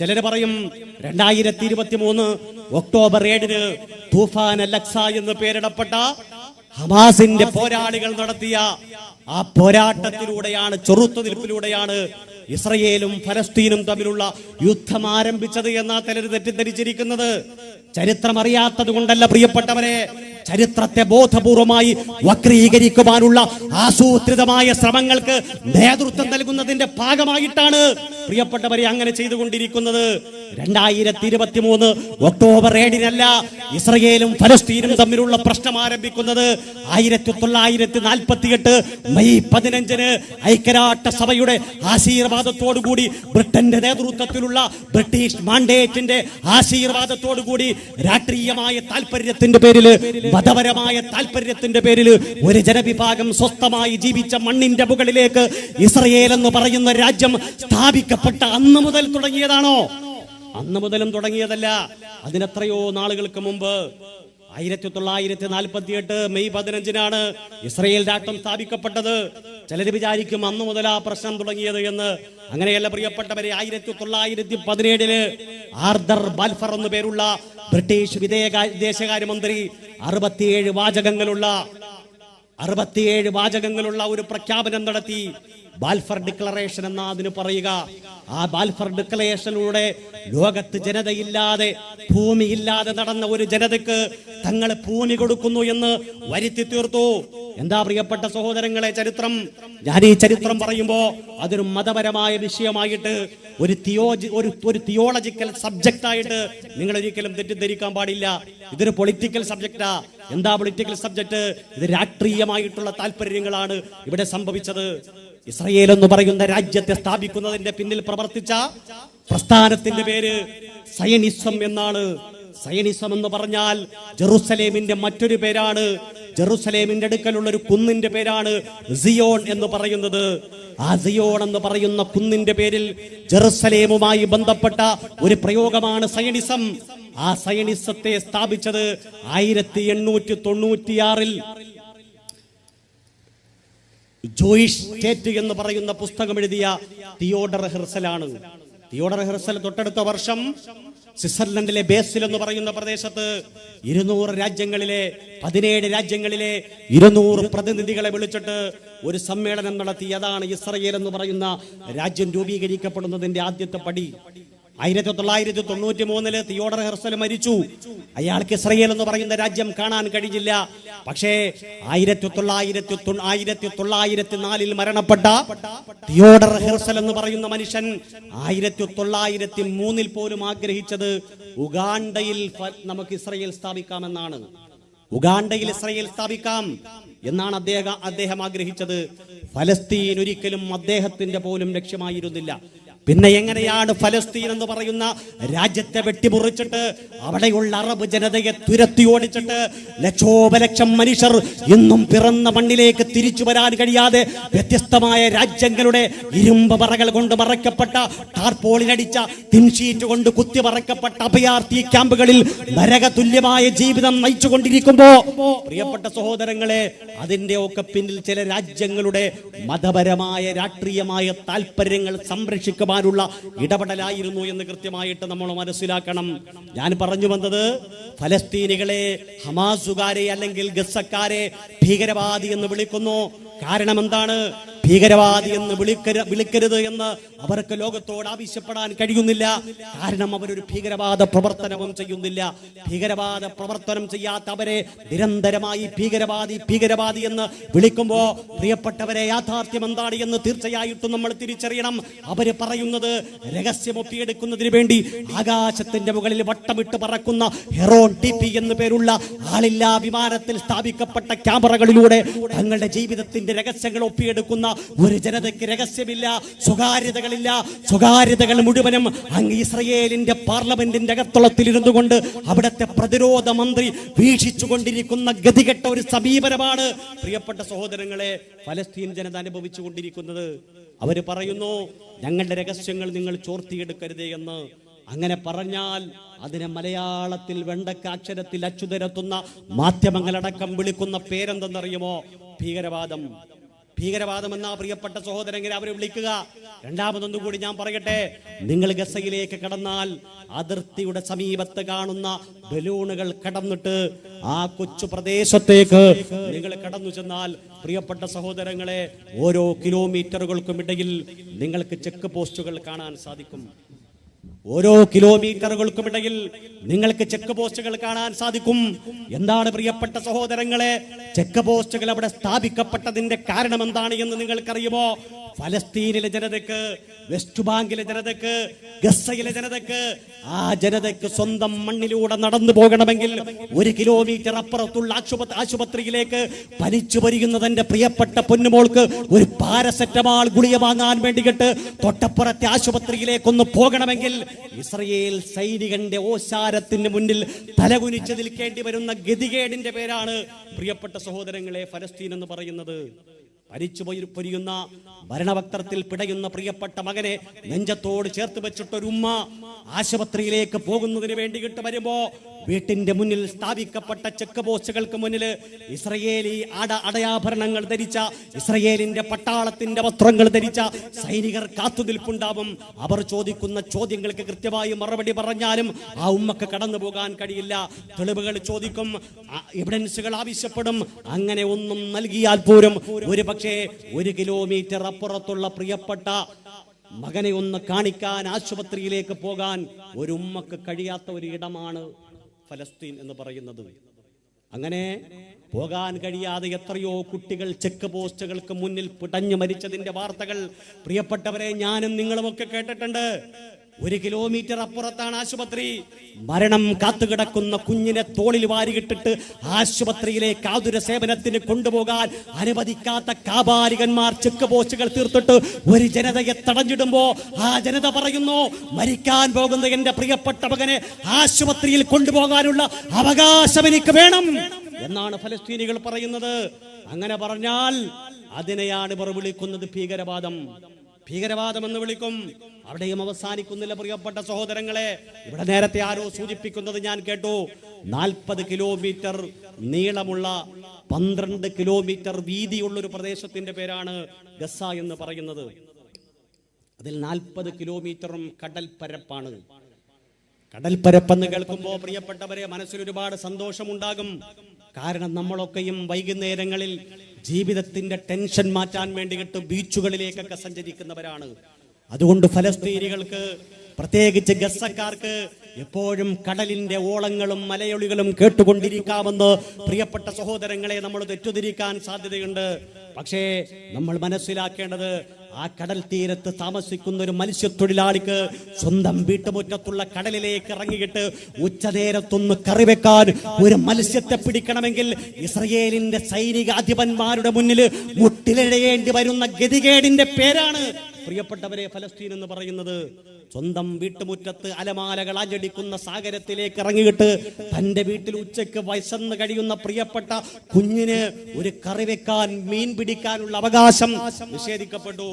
ചിലര് പറയും 2023 ഒക്ടോബർ 7 തൂഫാൻ അൽ-അഖ്സ എന്ന് പേരിടപ്പെട്ട ഹമാസിന്റെ പോരാളികൾ നടത്തിയ ആ പോരാട്ടത്തിലൂടെയാണ്, ചെറുത്തുനിൽപ്പിലൂടെയാണ് ഇസ്രയേലും ഫലസ്തീനും തമ്മിലുള്ള യുദ്ധം ആരംഭിച്ചത് എന്നാ ചിലർ തെറ്റിദ്ധരിച്ചിരിക്കുന്നത്. ചരിത്രം അറിയാത്തത് കൊണ്ടല്ല പ്രിയപ്പെട്ടവരെ, ചരിത്രത്തെ ബോധപൂർവമായി വക്രീകരിക്കുവാനുള്ള ആസൂത്രിതമായ ശ്രമങ്ങൾക്ക് നേതൃത്വം നൽകുന്നതിന്റെ ഭാഗമായിട്ടാണ് പ്രിയപ്പെട്ടവരെ അങ്ങനെ ചെയ്തുകൊണ്ടിരിക്കുന്നത്. 2023 ഒക്ടോബർ 7 ഇസ്രയേലും ഫലസ്തീനും തമ്മിലുള്ള പ്രശ്നം ആരംഭിക്കുന്നത് 1948 മെയ് 15 ഐക്യരാഷ്ട്രസഭയുടെ ആശീർവാദത്തോടുകൂടി, ബ്രിട്ടന്റെ നേതൃത്വത്തിലുള്ള ബ്രിട്ടീഷ് മാൻഡേറ്റിന്റെ ആശീർവാദത്തോടുകൂടി, രാഷ്ട്രീയമായ താല്പര്യത്തിന്റെ പേരിൽ, മതപരമായ താല്പര്യത്തിന്റെ പേരിൽ ഒരു ജനവിഭാഗം സ്വസ്ഥമായി ജീവിച്ച മണ്ണിന്റെ മുകളിലേക്ക് ഇസ്രയേൽ എന്ന് പറയുന്ന രാജ്യം സ്ഥാപിക്കപ്പെട്ട അന്ന് മുതൽ തുടങ്ങിയതാണോ? അന്ന് മുതലും തുടങ്ങിയതല്ല. അതിനെത്രയോ നാളുകൾക്ക് മുമ്പ് 1948 മെയ് 15 ഇസ്രയേൽ രാഷ്ട്രം സ്ഥാപിക്കപ്പെട്ടത്. ചിലർ വിചാരിക്കും അന്ന് മുതൽ ആ പ്രശ്നം തുടങ്ങിയത് എന്ന്. അങ്ങനെയല്ല പ്രിയപ്പെട്ടവരെ. 1917 ആർതർ ബാൽഫർ എന്നു പേരുള്ള ബ്രിട്ടീഷ് വിദേശകാര്യമന്ത്രി 67 വാചകങ്ങളുള്ള ഒരു പ്രഖ്യാപനം നടത്തി. ബാൽഫർ ഡിക്ലറേഷൻ എന്നാ അതിന് പറയുക. ആ ബാൽഫർ ഡിക്ലറേഷനിലൂടെ ലോകത്ത് ജനതയില്ലാതെ, ഭൂമിയില്ലാതെ നടന്ന ഒരു ജനതയ്ക്ക് തങ്ങൾ ഭൂമി കൊടുക്കുന്നു എന്ന് വരുത്തി തീർത്തു. എന്താ പ്രിയപ്പെട്ട സഹോദരങ്ങളെ ചരിത്രം? ഞാൻ ഈ ചരിത്രം പറയുമ്പോ അതൊരു മതപരമായ വിഷയമായിട്ട്, ഒരു തിയോളജിക്കൽ സബ്ജക്റ്റ് ആയിട്ട് നിങ്ങൾ ഒരിക്കലും തെറ്റിദ്ധരിക്കാൻ പാടില്ല. ഇതൊരു പൊളിറ്റിക്കൽ സബ്ജക്റ്റാ. എന്താ പൊളിറ്റിക്കൽ സബ്ജക്ട്? ഇത് രാഷ്ട്രീയമായിട്ടുള്ള താല്പര്യങ്ങളാണ് ഇവിടെ സംഭവിച്ചത്. ഇസ്രയേൽ എന്ന് പറയുന്ന രാജ്യത്തെ സ്ഥാപിക്കുന്നതിന്റെ പിന്നിൽ പ്രവർത്തിച്ച പ്രസ്ഥാനത്തിന്റെ പേര് സയനിസം എന്നാണ്. സയനിസം എന്ന് പറഞ്ഞാൽ ജെറുസലേമിന്റെ മറ്റൊരു പേരാണ്. ജെറുസലേമിന്റെ അടുക്കലുള്ള ഒരു കുന്നിന്റെ പേരാണ് സിയോൺ എന്ന് പറയുന്നത്. ആ സിയോൺ എന്ന് പറയുന്ന കുന്നിന്റെ പേരിൽ ജെറുസലേമുമായി ബന്ധപ്പെട്ട ഒരു പ്രയോഗമാണ് സയനിസം. ആ സയനിസത്തെ സ്ഥാപിച്ചത് 1896 ജൂയിഷ് സ്റ്റേറ്റ് എന്ന് പറയുന്ന പുസ്തകം എഴുതിയ തിയോഡർ ഹെർസലാണ്. തിയോഡർ ഹെർസൽ തൊട്ടടുത്ത വർഷം സ്വിറ്റ്സർലൻഡിലെ ബേസിൽ എന്ന് പറയുന്ന പ്രദേശത്ത് 200 രാജ്യങ്ങളിലെ 17 രാജ്യങ്ങളിലെ 200 പ്രതിനിധികളെ വിളിച്ചിട്ട് ഒരു സമ്മേളനം നടത്തി. അതാണ് ഇസ്രയേൽ എന്ന് പറയുന്ന രാജ്യം രൂപീകരിക്കപ്പെടുന്നതിന്റെ ആദ്യത്തെ പടി. 1993 തിയോഡർ ഹെർസൽ മരിച്ചു. അയാൾക്ക് ഇസ്രയേൽ എന്ന് പറയുന്ന രാജ്യം കാണാൻ കഴിഞ്ഞില്ല. പക്ഷേ 1904 മരണപ്പെട്ട തിയോഡർ ഹെർസൽ എന്ന് പറയുന്ന മനുഷ്യൻ 1903 പോലും ആഗ്രഹിച്ചത് ഉഗാണ്ടയിൽ നമുക്ക് ഇസ്രയേൽ സ്ഥാപിക്കാമെന്നാണ്. ഉഗാണ്ടയിൽ ഇസ്രയേൽ സ്ഥാപിക്കാം എന്നാണ് അദ്ദേഹം ആഗ്രഹിച്ചത്. ഫലസ്തീൻ ഒരിക്കലും അദ്ദേഹത്തിന്റെ പോലും ലക്ഷ്യമായിരുന്നില്ല. പിന്നെ എങ്ങനെയാണ് ഫലസ്തീൻ എന്ന് പറയുന്ന രാജ്യത്തെ വെട്ടിമുറിച്ചിട്ട് അവിടെയുള്ള അറബ് ജനതയെ തുരത്തി ഓടിച്ചിട്ട് ലക്ഷോപലക്ഷം മനുഷ്യർ ഇന്നും പിറന്ന മണ്ണിലേക്ക് തിരിച്ചു വരാൻ കഴിയാതെ വ്യത്യസ്തമായ രാജ്യങ്ങളുടെ ഇരുമ്പ് പറകൾ കൊണ്ട് മറയ്ക്കപ്പെട്ട, ടാർപോളിനടിച്ച തിൻഷീറ്റ് കൊണ്ട് കുത്തി മറയ്ക്കപ്പെട്ട അഭയാർത്ഥി ക്യാമ്പുകളിൽ നരകതുല്യമായ ജീവിതം നയിച്ചുകൊണ്ടിരിക്കുമ്പോ പ്രിയപ്പെട്ട സഹോദരങ്ങളെ, അതിന്റെ ഒക്കെ പിന്നിൽ ചില രാജ്യങ്ങളുടെ മതപരമായ, രാഷ്ട്രീയമായ താല്പര്യങ്ങൾ സംരക്ഷിക്കുവാനുള്ള ഇടപെടലായിരുന്നു എന്ന് കൃത്യമായിട്ട് നമ്മൾ മനസ്സിലാക്കണം. ഞാൻ പറഞ്ഞു വന്നത്, ഫലസ്തീനികളെ, ഹമാസുകാരെ അല്ലെങ്കിൽ ഗസക്കാരെ ഭീകരവാദി എന്ന് വിളിക്കുന്നു. കാരണം എന്താണ്? ഭീകരവാദി എന്ന് വിളിക്കരുത് എന്ന് അവർക്ക് ലോകത്തോട് ആവശ്യപ്പെടാൻ കഴിയുന്നില്ല. കാരണം അവരൊരു ഭീകരവാദ പ്രവർത്തനവും ചെയ്യുന്നില്ല. ഭീകരവാദ പ്രവർത്തനം ചെയ്യാത്ത അവരെ നിരന്തരമായി ഭീകരവാദി എന്ന് വിളിക്കുമ്പോൾ പ്രിയപ്പെട്ടവരെ, യാഥാർത്ഥ്യം എന്താണ് എന്ന് തീർച്ചയായിട്ടും നമ്മൾ തിരിച്ചറിയണം. അവര് പറയുന്നത് രഹസ്യമൊപ്പിയെടുക്കുന്നതിന് വേണ്ടി ആകാശത്തിന്റെ മുകളിൽ വട്ടമിട്ട് പറക്കുന്ന ഹെറോൺ ടിപി എന്ന് പേരുള്ള ആളില്ലാ വിമാനത്തിൽ സ്ഥാപിക്കപ്പെട്ട ക്യാമറകളിലൂടെ തങ്ങളുടെ ജീവിതത്തിന്റെ രഹസ്യങ്ങൾ ഒപ്പിയെടുക്കുന്ന ഒരു ജനതയ്ക്ക് രഹസ്യമില്ല, സ്വകാര്യതകളില്ല. സ്വകാര്യതകൾ മുഴുവനും അങ്ങ് ഇസ്രയേലിന്റെ പാർലമെന്റിന്റെ അകത്തളത്തിൽ ഇരുന്നു കൊണ്ട് അവിടുത്തെ പ്രതിരോധ മന്ത്രി വീക്ഷിച്ചു കൊണ്ടിരിക്കുന്ന ഗതികെട്ട ഒരു സമീപനമാണ് പ്രിയപ്പെട്ട സഹോദരങ്ങളെ ഫലസ്തീൻ ജനത അനുഭവിച്ചു കൊണ്ടിരിക്കുന്നത്. അവര് പറയുന്നു, ഞങ്ങളുടെ രഹസ്യങ്ങൾ നിങ്ങൾ ചോർത്തിയെടുക്കരുതേ എന്ന്. അങ്ങനെ പറഞ്ഞാൽ അതിനെ മലയാളത്തിൽ വെണ്ടക്ക അക്ഷരത്തിൽ അച്ചുതരത്തുന്ന മാധ്യമങ്ങളടക്കം വിളിക്കുന്ന പേരെന്തെന്നറിയുമോ? ഭീകരവാദം. ഭീകരവാദം എന്നാ പ്രിയപ്പെട്ട സഹോദരങ്ങളെ അവരെ വിളിക്കുക. രണ്ടാമതൊന്നും കൂടി ഞാൻ പറയട്ടെ, നിങ്ങൾ ഗസയിലേക്ക് കടന്നാൽ അതിർത്തിയുടെ സമീപത്ത് കാണുന്ന ബലൂണുകൾ കടന്നിട്ട് ആ കൊച്ചു പ്രദേശത്തേക്ക് നിങ്ങൾ കടന്നു ചെന്നാൽ പ്രിയപ്പെട്ട സഹോദരങ്ങളെ, ഓരോ കിലോമീറ്ററുകൾക്കും ഇടയിൽ നിങ്ങൾക്ക് ചെക്ക് പോസ്റ്റുകൾ കാണാൻ സാധിക്കും. ഓരോ കിലോമീറ്ററുകൾക്കുമിടയിൽ നിങ്ങൾക്ക് ചെക്ക് പോസ്റ്റുകൾ കാണാൻ സാധിക്കും. എന്താണ് പ്രിയപ്പെട്ട സഹോദരങ്ങളെ ചെക്ക് പോസ്റ്റുകൾ അവിടെ സ്ഥാപിക്കപ്പെട്ടതിന്റെ കാരണം എന്താണ് എന്ന് നിങ്ങൾക്കറിയുമോ? ഫലസ്തീനിലെ ജനതയ്ക്ക്, വെസ്റ്റ് ബാങ്കിലെ ജനതയ്ക്ക്, ഗസയിലെ ജനതയ്ക്ക്, ആ ജനതയ്ക്ക് സ്വന്തം മണ്ണിലൂടെ നടന്നു പോകണമെങ്കിൽ 1 കിലോമീറ്റർ അപ്പുറത്തുള്ള ആശുപത്രിയിലേക്ക് പനിച്ചു പരിയുന്ന തന്റെ പ്രിയപ്പെട്ട പൊന്നുമോൾക്ക് ഒരു പാരസെറ്റമോൾ ഗുളിക വാങ്ങാൻ വേണ്ടിയിട്ട് തൊട്ടപ്പുറത്തെ ആശുപത്രിയിലേക്കൊന്ന് പോകണമെങ്കിൽ ഇസ്രയേൽ സൈനികന്റെ ഓശാരത്തിന് മുന്നിൽ തലകുനിച്ച് നിൽക്കേണ്ടി വരുന്ന ഗതികേടിന്റെ പേരാണ് പ്രിയപ്പെട്ട സഹോദരങ്ങളെ ഫലസ്തീൻ എന്ന് പറയുന്നത്. പരിച്ചു പൊരിയുന്ന ഭരണവക്ത്രത്തിൽ പിടയുന്ന പ്രിയപ്പെട്ട മകനെ നെഞ്ചത്തോട് ചേർത്ത് വെച്ചിട്ടൊരു ഉമ്മ ആശുപത്രിയിലേക്ക് പോകുന്നതിന് വേണ്ടിയിട്ട് വരുമ്പോ വീട്ടിന്റെ മുന്നിൽ സ്ഥാപിക്കപ്പെട്ട ചെക്ക് പോസ്റ്റുകൾക്ക് മുന്നിൽ ഇസ്രയേലി അടയാഭരണങ്ങൾ ധരിച്ച, ഇസ്രയേലിന്റെ പട്ടാളത്തിന്റെ വസ്ത്രങ്ങൾ ധരിച്ച സൈനികർ കാത്തുനിൽപ്പുണ്ടാവും. അവർ ചോദിക്കുന്ന ചോദ്യങ്ങൾക്ക് കൃത്യമായി മറുപടി പറഞ്ഞാലും ആ ഉമ്മക്ക് കടന്നു പോകാൻ കഴിയില്ല. തെളിവുകൾ ചോദിക്കും, എവിഡൻസുകൾ ആവശ്യപ്പെടും. അങ്ങനെ ഒന്നും നൽകിയാൽ പോലും ഒരു പക്ഷേ 1 കിലോമീറ്റർ അപ്പുറത്തുള്ള പ്രിയപ്പെട്ട മകനെ ഒന്ന് കാണിക്കാൻ ആശുപത്രിയിലേക്ക് പോകാൻ ഒരു ഉമ്മക്ക് കഴിയാത്ത ഒരു ഇടമാണ് ഫലസ്തീൻ എന്ന് പറയുന്നത്. അങ്ങനെ പോകാൻ കഴിയാതെ എത്രയോ കുട്ടികൾ ചെക്ക് പോസ്റ്റുകൾക്ക് മുന്നിൽ പിടഞ്ഞു മരിച്ചതിന്റെ വാർത്തകൾ പ്രിയപ്പെട്ടവരെ ഞാനും നിങ്ങളുമൊക്കെ കേട്ടിട്ടുണ്ട്. 1 കിലോമീറ്റർ അപ്പുറത്താണ് ആശുപത്രി. മരണം കാത്തുകിടക്കുന്ന കുഞ്ഞിനെ തോളിൽ വാരിയിട്ടിട്ട് ആശുപത്രിയിലേക്ക് ആതുര സേവനത്തിന് കൊണ്ടുപോകാൻ അനുവദിക്കാത്ത കാപാലികന്മാർ ചെക്ക് പോസ്റ്റുകൾ തീർത്തിട്ട് ഒരു ജനതയെ തടഞ്ഞിടുമ്പോ ആ ജനത പറയുന്നു, മരിക്കാൻ പോകുന്ന എന്റെ പ്രിയപ്പെട്ട മകനെ ആശുപത്രിയിൽ കൊണ്ടുപോകാനുള്ള അവകാശം എനിക്ക് വേണം എന്നാണ് ഫലസ്തീനികൾ പറയുന്നത്. അങ്ങനെ പറഞ്ഞാൽ അതിനെയാണ് ഇവർ വിളിക്കുന്നത് ഭീകരവാദം. ഭീകരവാദം എന്ന് വിളിക്കും. അവിടെയും അവസാനിക്കുന്നില്ല പ്രിയപ്പെട്ട സഹോദരങ്ങളെ. ഇവിടെ നേരത്തെ ആരോ സൂചിപ്പിക്കുന്നത് ഞാൻ കേട്ടു. 40 കിലോമീറ്റർ നീളമുള്ള 12 കിലോമീറ്റർ വീതിയുള്ള ഒരു പ്രദേശത്തിന്റെ പേരാണ് ഗസ എന്ന് പറയുന്നത്. അതിൽ 40 കിലോമീറ്ററും കടൽപ്പരപ്പാണ്. കടൽപ്പരപ്പെന്ന് കേൾക്കുമ്പോൾ പ്രിയപ്പെട്ടവരെ മനസ്സിൽ ഒരുപാട് സന്തോഷമുണ്ടാകും. കാരണം നമ്മളൊക്കെയും വൈകുന്നേരങ്ങളിൽ ജീവിതത്തിന്റെ ടെൻഷൻ മാറ്റാൻ വേണ്ടിയിട്ട് ബീച്ചുകളിലേക്കൊക്കെ സഞ്ചരിക്കുന്നവരാണ്. അതുകൊണ്ട് ഫലസ്തീനികൾക്ക്, പ്രത്യേകിച്ച് ഗസക്കാർക്ക് എപ്പോഴും കടലിന്റെ ഓളങ്ങളും മലയൊളികളും കേട്ടുകൊണ്ടിരിക്കാമെന്ന് പ്രിയപ്പെട്ട സഹോദരങ്ങളെ നമ്മൾ തെറ്റിദ്ധരിക്കാൻ സാധ്യതയുണ്ട്. പക്ഷേ നമ്മൾ മനസ്സിലാക്കേണ്ടത്, ആ കടൽ തീരത്ത് താമസിക്കുന്ന ഒരു മത്സ്യത്തൊഴിലാളിക്ക് സ്വന്തം വീട്ടുമുറ്റത്തുള്ള കടലിലേക്ക് ഇറങ്ങിയിട്ട് ഉച്ചനേരത്തൊന്ന് കറിവെക്കാൻ ഒരു മത്സ്യത്തെ പിടിക്കണമെങ്കിൽ ഇസ്രയേലിന്റെ സൈനികാധിപന്മാരുടെ മുന്നിൽ മുട്ടിലിഴയേണ്ടി വരുന്ന ഗതികേടിന്റെ പേരാണ് പ്രിയപ്പെട്ടവരെ ഫലസ്തീൻ എന്ന് പറയുന്നത്. സ്വന്തം വീട്ടുമുറ്റത്ത് അലമാലകൾ ആഞ്ഞടിക്കുന്ന സാഗരത്തിലേക്ക് ഇറങ്ങിയിട്ട് തന്റെ വീട്ടിൽ ഉച്ചയ്ക്ക് വയസ്സെന്ന് കഴിയുന്ന പ്രിയപ്പെട്ട കുഞ്ഞിന് ഒരു കറി വെക്കാൻ, മീൻ പിടിക്കാനുള്ള അവകാശം നിഷേധിക്കപ്പെട്ടു.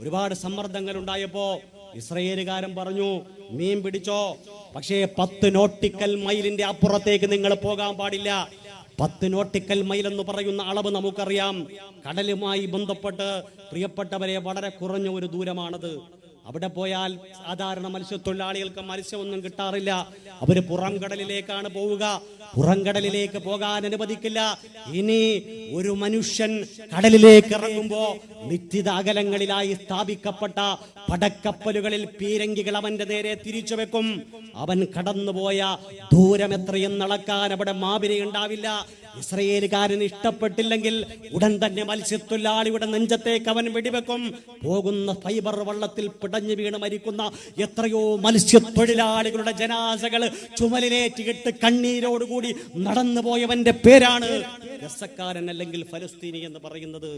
ഒരുപാട് സമ്മർദ്ദങ്ങൾ ഉണ്ടായപ്പോ ഇസ്രയേലുകാരൻ പറഞ്ഞു, മീൻ പിടിച്ചോ, പക്ഷേ 10 നോട്ടിക്കൽ മൈലിന്റെ അപ്പുറത്തേക്ക് നിങ്ങൾ പോകാൻ പാടില്ല. 10 നോട്ടിക്കൽ മൈൽ എന്ന് പറയുന്ന അളവ് നമുക്കറിയാം. കടലുമായി ബന്ധപ്പെട്ട് പ്രിയപ്പെട്ടവരെ വളരെ കുറഞ്ഞ ഒരു ദൂരമാണത്. അവിടെ പോയാൽ സാധാരണ മത്സ്യത്തൊഴിലാളികൾക്ക് മത്സ്യമൊന്നും കിട്ടാറില്ല. അവര് പുറം കടലിലേക്കാണ് പോവുക. പുറംകടലിലേക്ക് പോകാൻ അനുവദിക്കില്ല. ഇനി ഒരു മനുഷ്യൻ കടലിലേക്ക് ഇറങ്ങുമ്പോ നിശ്ചിത അകലങ്ങളിലായി സ്ഥാപിക്കപ്പെട്ട പടക്കപ്പലുകളിൽ പീരങ്കികൾ അവന്റെ നേരെ തിരിച്ചു വെക്കും. അവൻ കടന്നുപോയ ദൂരം എത്രയെന്ന് അളക്കാൻ അവിടെ മാപിനി ഉണ്ടാവില്ല. ഇസ്രയേലുകാരന് ഇഷ്ടപ്പെട്ടില്ലെങ്കിൽ ഉടൻ തന്നെ മത്സ്യത്തൊഴിലാളിയുടെ നെഞ്ചത്തേക്ക് അവൻ വെടിവെക്കും. പോകുന്ന ഫൈബർ വള്ളത്തിൽ പിടഞ്ഞു വീണ് മരിക്കുന്ന എത്രയോ മത്സ്യത്തൊഴിലാളികളുടെ ജനാസകൾ ചുമലിലേറ്റിട്ട് കണ്ണീരോടുകൂടി നടന്നുപോയവന്റെ പേരാണ് ഗസക്കാരൻ അല്ലെങ്കിൽ ഫലസ്തീനി എന്ന് പറയുന്നത്.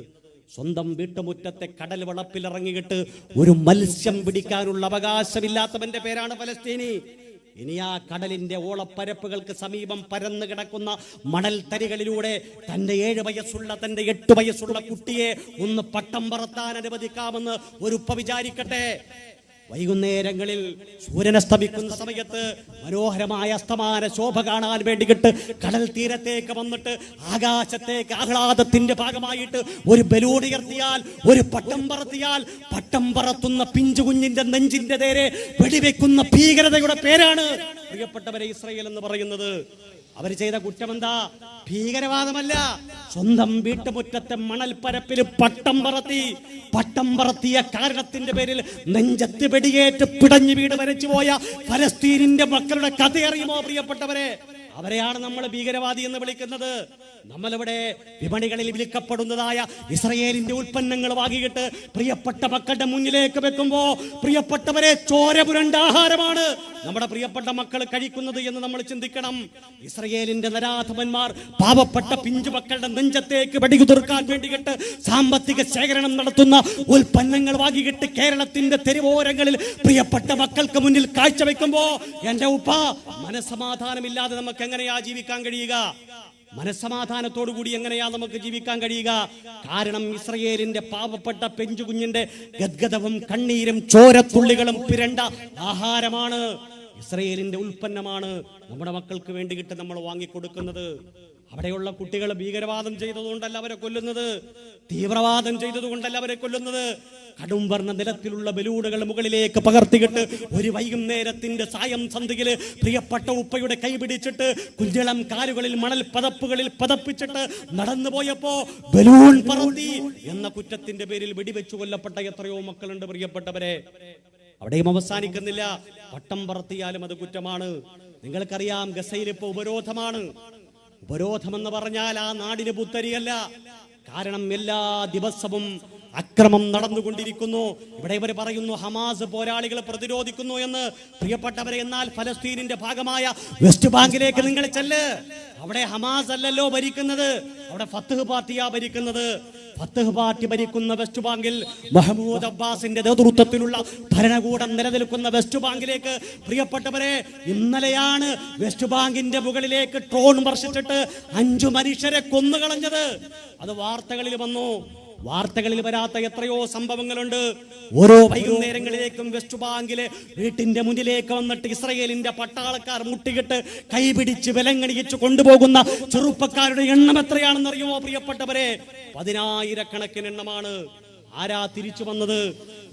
സ്വന്തം വീട്ടുമുറ്റത്തെ കടൽ വളപ്പിലിറങ്ങിയിട്ട് ഒരു മത്സ്യം പിടിക്കാനുള്ള അവകാശമില്ലാത്തവന്റെ പേരാണ് ഫലസ്തീനി. ഇനി ആ കടലിന്റെ ഓളപ്പരപ്പുകൾക്ക് സമീപം പരന്നു കിടക്കുന്ന മണൽ തരികളിലൂടെ തന്റെ 7 വയസ്സുള്ള തന്റെ 8 വയസ്സുള്ള കുട്ടിയെ ഒന്ന് പട്ടം പറത്താൻ അനുവദിക്കാമെന്ന് ഒരു ഉപ്പ വിചാരിക്കട്ടെ. വൈകുന്നേരങ്ങളിൽ സൂര്യൻ അസ്തമിക്കുന്ന സമയത്ത് മനോഹരമായ അസ്തമാന ശോഭ കാണാൻ വേണ്ടിയിട്ട് കടൽ തീരത്തേക്ക് വന്നിട്ട് ആകാശത്തേക്ക് ആഹ്ലാദത്തിന്റെ ഭാഗമായിട്ട് ഒരു ബലൂൺ ഉയർത്തിയാൽ, ഒരു പട്ടം പറത്തിയാൽ, പട്ടം പറത്തുന്ന പിഞ്ചു കുഞ്ഞിന്റെ നെഞ്ചിന്റെ നേരെ വെടിവെക്കുന്ന ഭീകരതയുടെ പേരാണ് പ്രിയപ്പെട്ടവരെ ഇസ്രായേൽ എന്ന് പറയുന്നത്. അവർ ചെയ്ത കുറ്റമെന്താ? ഭീകരവാദമല്ല, സ്വന്തം വീട്ടുമുറ്റത്തെ മണൽപ്പരപ്പിൽ പട്ടം പറത്തിയ കാരണത്തിന്റെ പേരിൽ നെഞ്ചത്ത് വെടിയേറ്റ് പിടഞ്ഞു വീട് വരച്ചു പോയ ഫലസ്തീനിന്റെ മക്കളുടെ കഥ അറിയുമോ പ്രിയപ്പെട്ടവരെ? അവരെയാണ് നമ്മൾ ഭീകരവാദി എന്ന് വിളിക്കുന്നത്. നമ്മളിവിടെ വിപണികളിൽ വിൽക്കപ്പെടുന്നതായ ഇസ്രായേലിന്റെ ഉൽപ്പന്നങ്ങൾ വാങ്ങിയിട്ട് പ്രിയപ്പെട്ട മക്കളുടെ മുന്നിലേക്ക് വെക്കുമ്പോ പ്രിയപ്പെട്ടവരെ ചോര പുരണ്ട ആഹാരമാണ് നമ്മുടെ പ്രിയപ്പെട്ട മക്കൾ കഴിക്കുന്നത് എന്ന് നമ്മൾ ചിന്തിക്കണം. ഇസ്രായേലിന്റെ നരാധമന്മാർ പാവപ്പെട്ട പിഞ്ചു മക്കളുടെ നെഞ്ചത്തേക്ക് വെടികുതിർക്കാൻ വേണ്ടിയിട്ട് സാമ്പത്തിക ശേഖരണം നടത്തുന്ന ഉൽപ്പന്നങ്ങൾ വാങ്ങിയിട്ട് കേരളത്തിന്റെ തെരുവോരങ്ങളിൽ പ്രിയപ്പെട്ട മക്കൾക്ക് മുന്നിൽ കാഴ്ചവെക്കുമ്പോ എന്റെ ഉപ്പ, മനസ്സമാധാനമില്ലാതെ നമുക്ക് എങ്ങനെയാ ജീവിക്കാൻ കഴിയുക? മനസ്സമാധാനത്തോടു കൂടി എങ്ങനെയാ നമുക്ക് ജീവിക്കാൻ കഴിയുക? കാരണം ഇസ്രായേലിന്റെ പാവപ്പെട്ട പെഞ്ചു കുഞ്ഞിന്റെ ഗദ്ഗതവും കണ്ണീരും ചോരത്തുള്ളികളും പിരണ്ട ആഹാരമാണ്, ഇസ്രായേലിന്റെ ഉൽപ്പന്നമാണ് നമ്മുടെ മക്കൾക്ക് വേണ്ടിയിട്ട് നമ്മൾ വാങ്ങിക്കൊടുക്കുന്നത്. അവിടെയുള്ള കുട്ടികൾ ഭീകരവാദം ചെയ്തതുകൊണ്ടല്ല അവരെ കൊല്ലുന്നത്, തീവ്രവാദം ചെയ്തതുകൊണ്ടല്ല അവരെ കൊല്ലുന്നത്. കടും വർണ്ണ നിലത്തിലുള്ള ബലൂണുകൾ മുകളിലേക്ക് പകർത്തിയിട്ട് ഒരു വൈകുന്നേരത്തിന്റെ സായം സന്ധ്യയില് പ്രിയപ്പെട്ട ഉപ്പയുടെ കൈ പിടിച്ചിട്ട് കുഞ്ഞിളം കാലുകളിൽ മണൽ പതപ്പുകളിൽ പതപ്പിച്ചിട്ട് നടന്നു പോയപ്പോ ബലൂൺ പറത്തി എന്ന കുറ്റത്തിന്റെ പേരിൽ വെടിവെച്ചു കൊല്ലപ്പെട്ട എത്രയോ മക്കളുണ്ട് പ്രിയപ്പെട്ടവരെ. അവിടെയും അവസാനിക്കുന്നില്ല, പട്ടം പറത്തിയാലും അത് കുറ്റമാണ്. നിങ്ങൾക്കറിയാം, ഗസയിൽ ഇപ്പൊ ഉപരോധമാണ്. ഉപരോധമെന്ന് പറഞ്ഞാൽ ആ നാടിന് പുത്തരിയല്ല. കാരണം എല്ലാ ദിവസവും അക്രമം നടന്നുകൊണ്ടിരിക്കുന്നു. ഇവിടെ ഇവർ പറയുന്നു ഹമാസ് പോരാളികളെ പ്രതിരോധിക്കുന്നു എന്ന്. പ്രിയപ്പെട്ടവരെ, എന്നാൽ ഫലസ്തീനിന്റെ ഭാഗമായ വെസ്റ്റ് ബാങ്കിലേക്ക് നിങ്ങൾ ചെല്ല്. അവിടെ ഹമാസ് അല്ലല്ലോ ഭരിക്കുന്നത്, അവിടെ ഫത്ഹ് പാർട്ടിയാ ഭരിക്കുന്നത്. ഫത്ഹ് പാർട്ടി ഭരിക്കുന്ന വെസ്റ്റ് ബാങ്കിൽ മഹ്മൂദ് അബ്ബാസിന്റെ നേതൃത്വത്തിലുള്ള ഭരണകൂടം നിലനിൽക്കുന്ന വെസ്റ്റ് ബാങ്കിലേക്ക് പ്രിയപ്പെട്ടവരെ, ഇന്നലെയാണ് വെസ്റ്റ് ബാങ്കിന്റെ മുകളിലേക്ക് ഡ്രോൺ വർഷിച്ചിട്ട് 5 മനുഷ്യരെ കൊന്നുകളഞ്ഞത്. അത് വാർത്തകളിൽ വന്നു. വാർത്തകളിൽ വരാത്ത എത്രയോ സംഭവങ്ങളുണ്ട്. ഓരോ വൈകുന്നേരങ്ങളിലേക്കും വെസ്റ്റ് ബാങ്കിലെ വീട്ടിന്റെ മുന്നിലേക്ക് വന്നിട്ട് ഇസ്രായേലിന്റെ പട്ടാളക്കാർ മുട്ടിയിട്ട് കൈപിടിച്ച് വിലങ്ങണിയിച്ച് കൊണ്ടുപോകുന്ന ചെറുപ്പക്കാരുടെ എണ്ണം എത്രയാണെന്ന് അറിയുമോ പ്രിയപ്പെട്ടവരെ? 10,000-കണക്കിന് എണ്ണമാണ്. ആരാ തിരിച്ചു വന്നത്?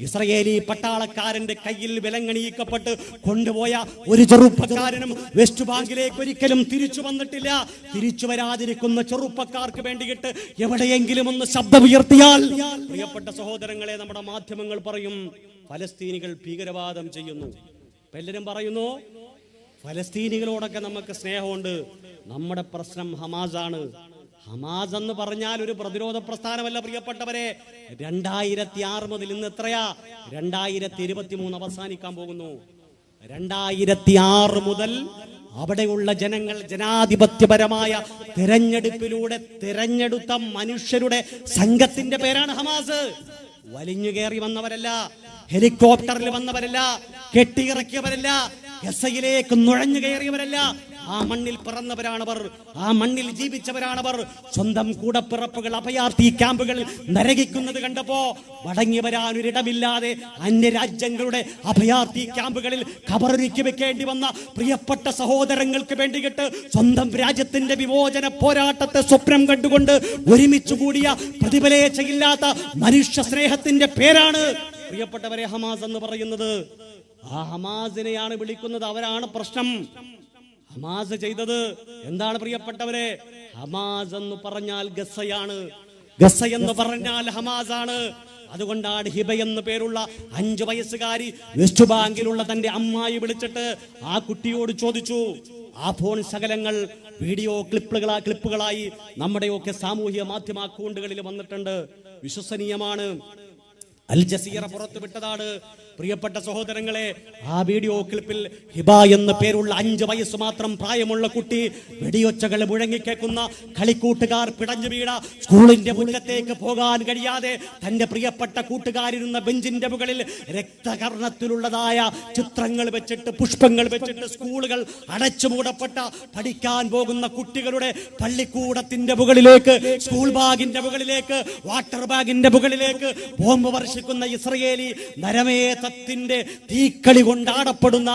ഇസ്രായേലി പട്ടാളക്കാരന്റെ കയ്യിൽ വിലങ്ങണിയിക്കപ്പെട്ട് കൊണ്ടുപോയ ഒരു ചെറുപ്പക്കാരനും വെസ്റ്റ് ബാങ്കിലേക്ക് ഒരിക്കലും തിരിച്ചു വന്നിട്ടില്ല. തിരിച്ചു വരാതിരിക്കുന്ന ചെറുപ്പക്കാർക്ക് വേണ്ടിയിട്ട് എവിടെയെങ്കിലും ഒന്ന് ശബ്ദമുയർത്തിയാൽ പ്രിയപ്പെട്ട സഹോദരങ്ങളെ, നമ്മുടെ മാധ്യമങ്ങൾ പറയും ഫലസ്തീനികൾ ഭീകരവാദം ചെയ്യുന്നു. പലരും പറയുന്നു ഫലസ്തീനികളോടൊക്കെ നമുക്ക് സ്നേഹമുണ്ട്, നമ്മുടെ പ്രശ്നം ഹമാസാണ്. ഹമാസ് എന്ന് പറഞ്ഞാൽ ഒരു പ്രതിരോധ പ്രസ്ഥാനമല്ല പ്രിയപ്പെട്ടവരെ. 2006 മുതൽ ഇന്ന് എത്രയാ? 2023 അവസാനിക്കാൻ പോകുന്നു. 2006 മുതൽ അവിടെയുള്ള ജനങ്ങൾ ജനാധിപത്യപരമായ തിരഞ്ഞെടുപ്പിലൂടെ തിരഞ്ഞെടുത്ത മനുഷ്യരുടെ സംഘത്തിന്റെ പേരാണ് ഹമാസ്. വലിഞ്ഞു കയറി വന്നവരല്ല, ഹെലികോപ്റ്ററിൽ വന്നവരല്ല, കെട്ടിയിറക്കിയവരല്ല, ഗസയിലേക്ക് നുഴഞ്ഞു കയറിയവരല്ല. ആ മണ്ണിൽ പിറന്നവരാണവർ, ആ മണ്ണിൽ ജീവിച്ചവരാണവർ. സ്വന്തം കൂടപ്പിറപ്പുകൾ അഭയാർത്ഥി ക്യാമ്പുകളിൽ നരകിക്കുന്നത് കണ്ടപ്പോ മടങ്ങി വരാനൊരിടമില്ലാതെ അന്യരാജ്യങ്ങളുടെ അഭയാർത്ഥി ക്യാമ്പുകളിൽ ഖബറൊരുക്കി വെക്കേണ്ടി വന്ന പ്രിയപ്പെട്ട സഹോദരങ്ങൾക്ക് വേണ്ടിയിട്ട് സ്വന്തം രാജ്യത്തിന്റെ വിമോചന പോരാട്ടത്തെ സ്വപ്നം കണ്ടുകൊണ്ട് ഒരുമിച്ച് കൂടിയ പ്രതിഫലേച്ഛയില്ലാത്ത മനുഷ്യ സ്നേഹത്തിന്റെ പേരാണ് പ്രിയപ്പെട്ടവരെ ഹമാസ് എന്ന് പറയുന്നത്. ആ ഹമാസിനെയാണ് വിളിക്കുന്നത്, അവരാണ് പ്രശ്നം. ഹമാസ് ചെയ്തത് എന്താണ് പ്രിയപ്പെട്ടവരെ? ഹമാസ് എന്ന് പറഞ്ഞാൽ ഗസയാണ്, ഗസ എന്ന് പറഞ്ഞാൽ ഹമാസാണ്. അതുകൊണ്ടാണ് ഹിബ എന്ന് പേരുള്ള 5 വയസ്സുകാരി വെസ്റ്റ് ബാങ്കിലുള്ള തന്റെ അമ്മായി വിളിച്ചിട്ട് ആ കുട്ടിയോട് ചോദിച്ചു. ആ ഫോൺ ശകലങ്ങൾ വീഡിയോ ക്ലിപ്പുകളായി നമ്മുടെയൊക്കെ സാമൂഹിക മാധ്യമ അക്കൗണ്ടുകളിൽ വന്നിട്ടുണ്ട്. വിശ്വസനീയമാണ്. അൽ ജസീറ പുറത്തുവിട്ടതാണ്. പ്രിയപ്പെട്ട സഹോദരങ്ങളെ, ആ വീഡിയോ ക്ലിപ്പിൽ ഹിബ എന്ന പേരുള്ള 5 വയസ്സ് മാത്രം പ്രായമുള്ള കുട്ടി വെടിയൊച്ചകൾ മുഴങ്ങിക്കേക്കുന്ന, കളിക്കൂട്ടുകാർ പിടഞ്ഞു വീണ, സ്കൂളിന്റെ മുറ്റത്തേക്ക് പോകാൻ കഴിയാതെ തന്റെ പ്രിയപ്പെട്ട കൂട്ടുകാരിരുന്ന ബെഞ്ചിന്റെ മുകളിൽ രക്തകർണത്തിലുള്ളതായ ചിത്രങ്ങൾ വെച്ചിട്ട്, പുഷ്പങ്ങൾ വെച്ചിട്ട് സ്കൂളുകൾ അടച്ചുമൂടപ്പെട്ട പഠിക്കാൻ പോകുന്ന കുട്ടികളുടെ പള്ളിക്കൂടത്തിന്റെ മുകളിലേക്ക്, സ്കൂൾ ബാഗിന്റെ മുകളിലേക്ക്, വാട്ടർ ബാഗിന്റെ മുകളിലേക്ക് ബോംബ് വർഷിക്കുന്ന ഇസ്രായേലി നരമേധ രക്തത്തിന്റെ തീക്കളി കൊണ്ടാടപ്പെടുന്ന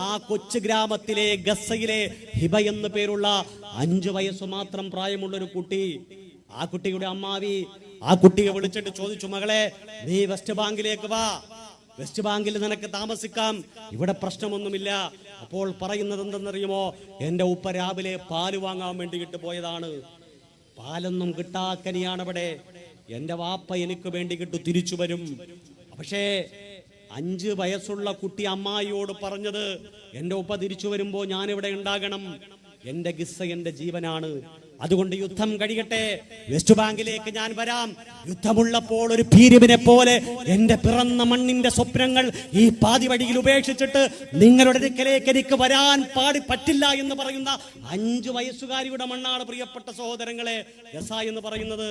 ആ കൊച്ചു ഗ്രാമത്തിലെ ഗസയിലെ ഹിബ എന്ന് പേരുള്ള 5 വയസ്സ് മാത്രം പ്രായമുള്ള ഒരു കുട്ടി, ആ കുട്ടിയുടെ അമ്മാവി ആ കുട്ടിയെ വിളിച്ചിട്ട് ചോദിച്ചു, മകളെ നീ വെസ്റ്റ് ബാങ്കിലേക്ക് വാ, വെസ്റ്റ് ബാങ്കിൽ നിനക്ക് താമസിക്കാം, ഇവിടെ പ്രശ്നമൊന്നുമില്ല. അപ്പോൾ പറയുന്നത് എന്തെന്നറിയുമോ, എന്റെ ഉപ്പ രാവിലെ പാല് വാങ്ങാൻ വേണ്ടിയിട്ട് പോയതാണ്, പാലൊന്നും കിട്ടാക്കനിയാണ് ഇവിടെ, എന്റെ വാപ്പ എനിക്ക് വേണ്ടി കിട്ടു തിരിച്ചു വരും. പക്ഷേ 5 വയസ്സുള്ള കുട്ടി അമ്മായിയോട് പറഞ്ഞത്, എന്റെ ഉപ്പ തിരിച്ചു വരുമ്പോ ഞാനിവിടെ ഉണ്ടാകണം, എന്റെ ഗിസ്സ എന്റെ ജീവനാണ്, അതുകൊണ്ട് യുദ്ധം കഴിയട്ടെ, വെസ്റ്റ് ബാങ്കിലേക്ക് ഞാൻ വരാം. യുദ്ധമുള്ളപ്പോൾ ഒരു ഭീരുവിനെ പോലെ എന്റെ പിറന്ന മണ്ണിന്റെ സ്വപ്നങ്ങൾ ഈ പാതി വഴിയിൽ ഉപേക്ഷിച്ചിട്ട് നിങ്ങളുടെ അടുക്കലേക്ക് എനിക്ക് വരാൻ പറ്റില്ല എന്ന് പറയുന്ന 5 വയസ്സുകാരിയുടെ മണ്ണാണ് പ്രിയപ്പെട്ട സഹോദരങ്ങളെ ഗസ എന്ന് പറയുന്നത്.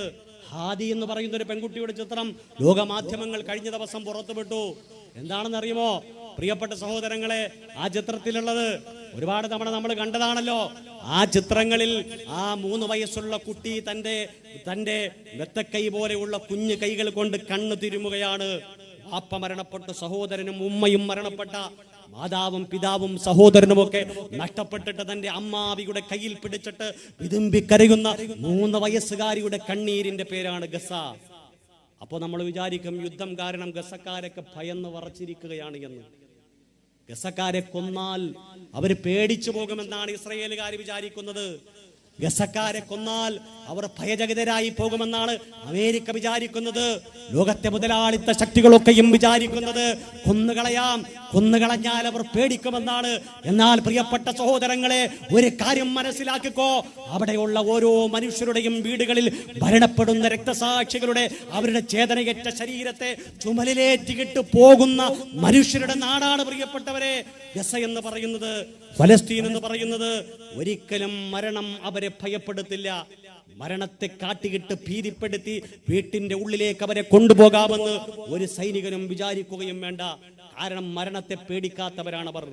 ഹാദി എന്ന് പറയുന്ന ഒരു പെൺകുട്ടിയുടെ ചിത്രം ലോകമാധ്യമങ്ങൾ കഴിഞ്ഞ ദിവസം പുറത്തുവിട്ടു. എന്താണെന്നറിയുമോ പ്രിയപ്പെട്ട സഹോദരങ്ങളെ, ആ ചിത്രത്തിലുള്ളത് ഒരുപാട് തവണ നമ്മൾ കണ്ടതാണല്ലോ. ആ ചിത്രങ്ങളിൽ ആ 3 വയസ്സുള്ള കുട്ടി തന്റെ വെത്തക്കൈ പോലെയുള്ള കുഞ്ഞു കൈകൾ കൊണ്ട് കണ്ണു തിരുമുകയാണ്. വാപ്പ മരണപ്പെട്ട, സഹോദരനും ഉമ്മയും മരണപ്പെട്ട, മാതാവും പിതാവും സഹോദരനുമൊക്കെ നഷ്ടപ്പെട്ടിട്ട് തന്റെ അമ്മാവിയുടെ കയ്യിൽ പിടിച്ചിട്ട് വിതുമ്പിക്കരയുന്ന 3 വയസ്സുകാരിയുടെ കണ്ണീരിന്റെ പേരാണ് ഗസ. അപ്പോൾ നമ്മൾ വിചാരിക്കും യുദ്ധം കാരണം ഗസക്കാരൊക്കെ ഭയന്ന് വറച്ചിരിക്കുകയാണ് എന്ന്. ഗസക്കാരെ കൊന്നാൽ അവർ പേടിച്ചു പോകുമെന്നാണ് ഇസ്രയേലുകാർ വിചാരിക്കുന്നത്. ഗസക്കാരെ കൊന്നാൽ അവർ ഭയചകിതരായി പോകുമെന്നാണ് അമേരിക്ക വിചാരിക്കുന്നത്. ലോകത്തെ മുതലാളിത്ത ശക്തികളൊക്കെയും വിചാരിക്കുന്നത് കൊന്നുകളഞ്ഞാൽ അവർ പേടിക്കുമെന്നാണ്. എന്നാൽ പ്രിയപ്പെട്ട സഹോദരങ്ങളെ, ഒരു കാര്യം മനസ്സിലാക്കിക്കോ, അവിടെയുള്ള ഓരോ മനുഷ്യരുടെയും വീടുകളിൽ മരണപ്പെടുന്ന രക്തസാക്ഷികളുടെ അവരുടെ ചേതനയേറ്റ ശരീരത്തെ ചുമലിലേറ്റിക്കിട്ട് പോകുന്ന മനുഷ്യരുടെ നാടാണ് പ്രിയപ്പെട്ടവരെ ഗസ എന്ന് പറയുന്നത്. ഫലസ്തീൻ എന്ന് പറയുന്നത് ഒരിക്കലും മരണം അവരെ ഭയപ്പെടുത്തില്ല. മരണത്തെ കാട്ടിയിട്ട് ഭീതിപ്പെടുത്തി വീട്ടിന്റെ ഉള്ളിലേക്ക് അവരെ കൊണ്ടുപോകാമെന്ന് ഒരു സൈനികനും വിചാരിക്കുകയും വേണ്ട. കാരണം മരണത്തെ പേടിക്കാത്തവരാണവർ,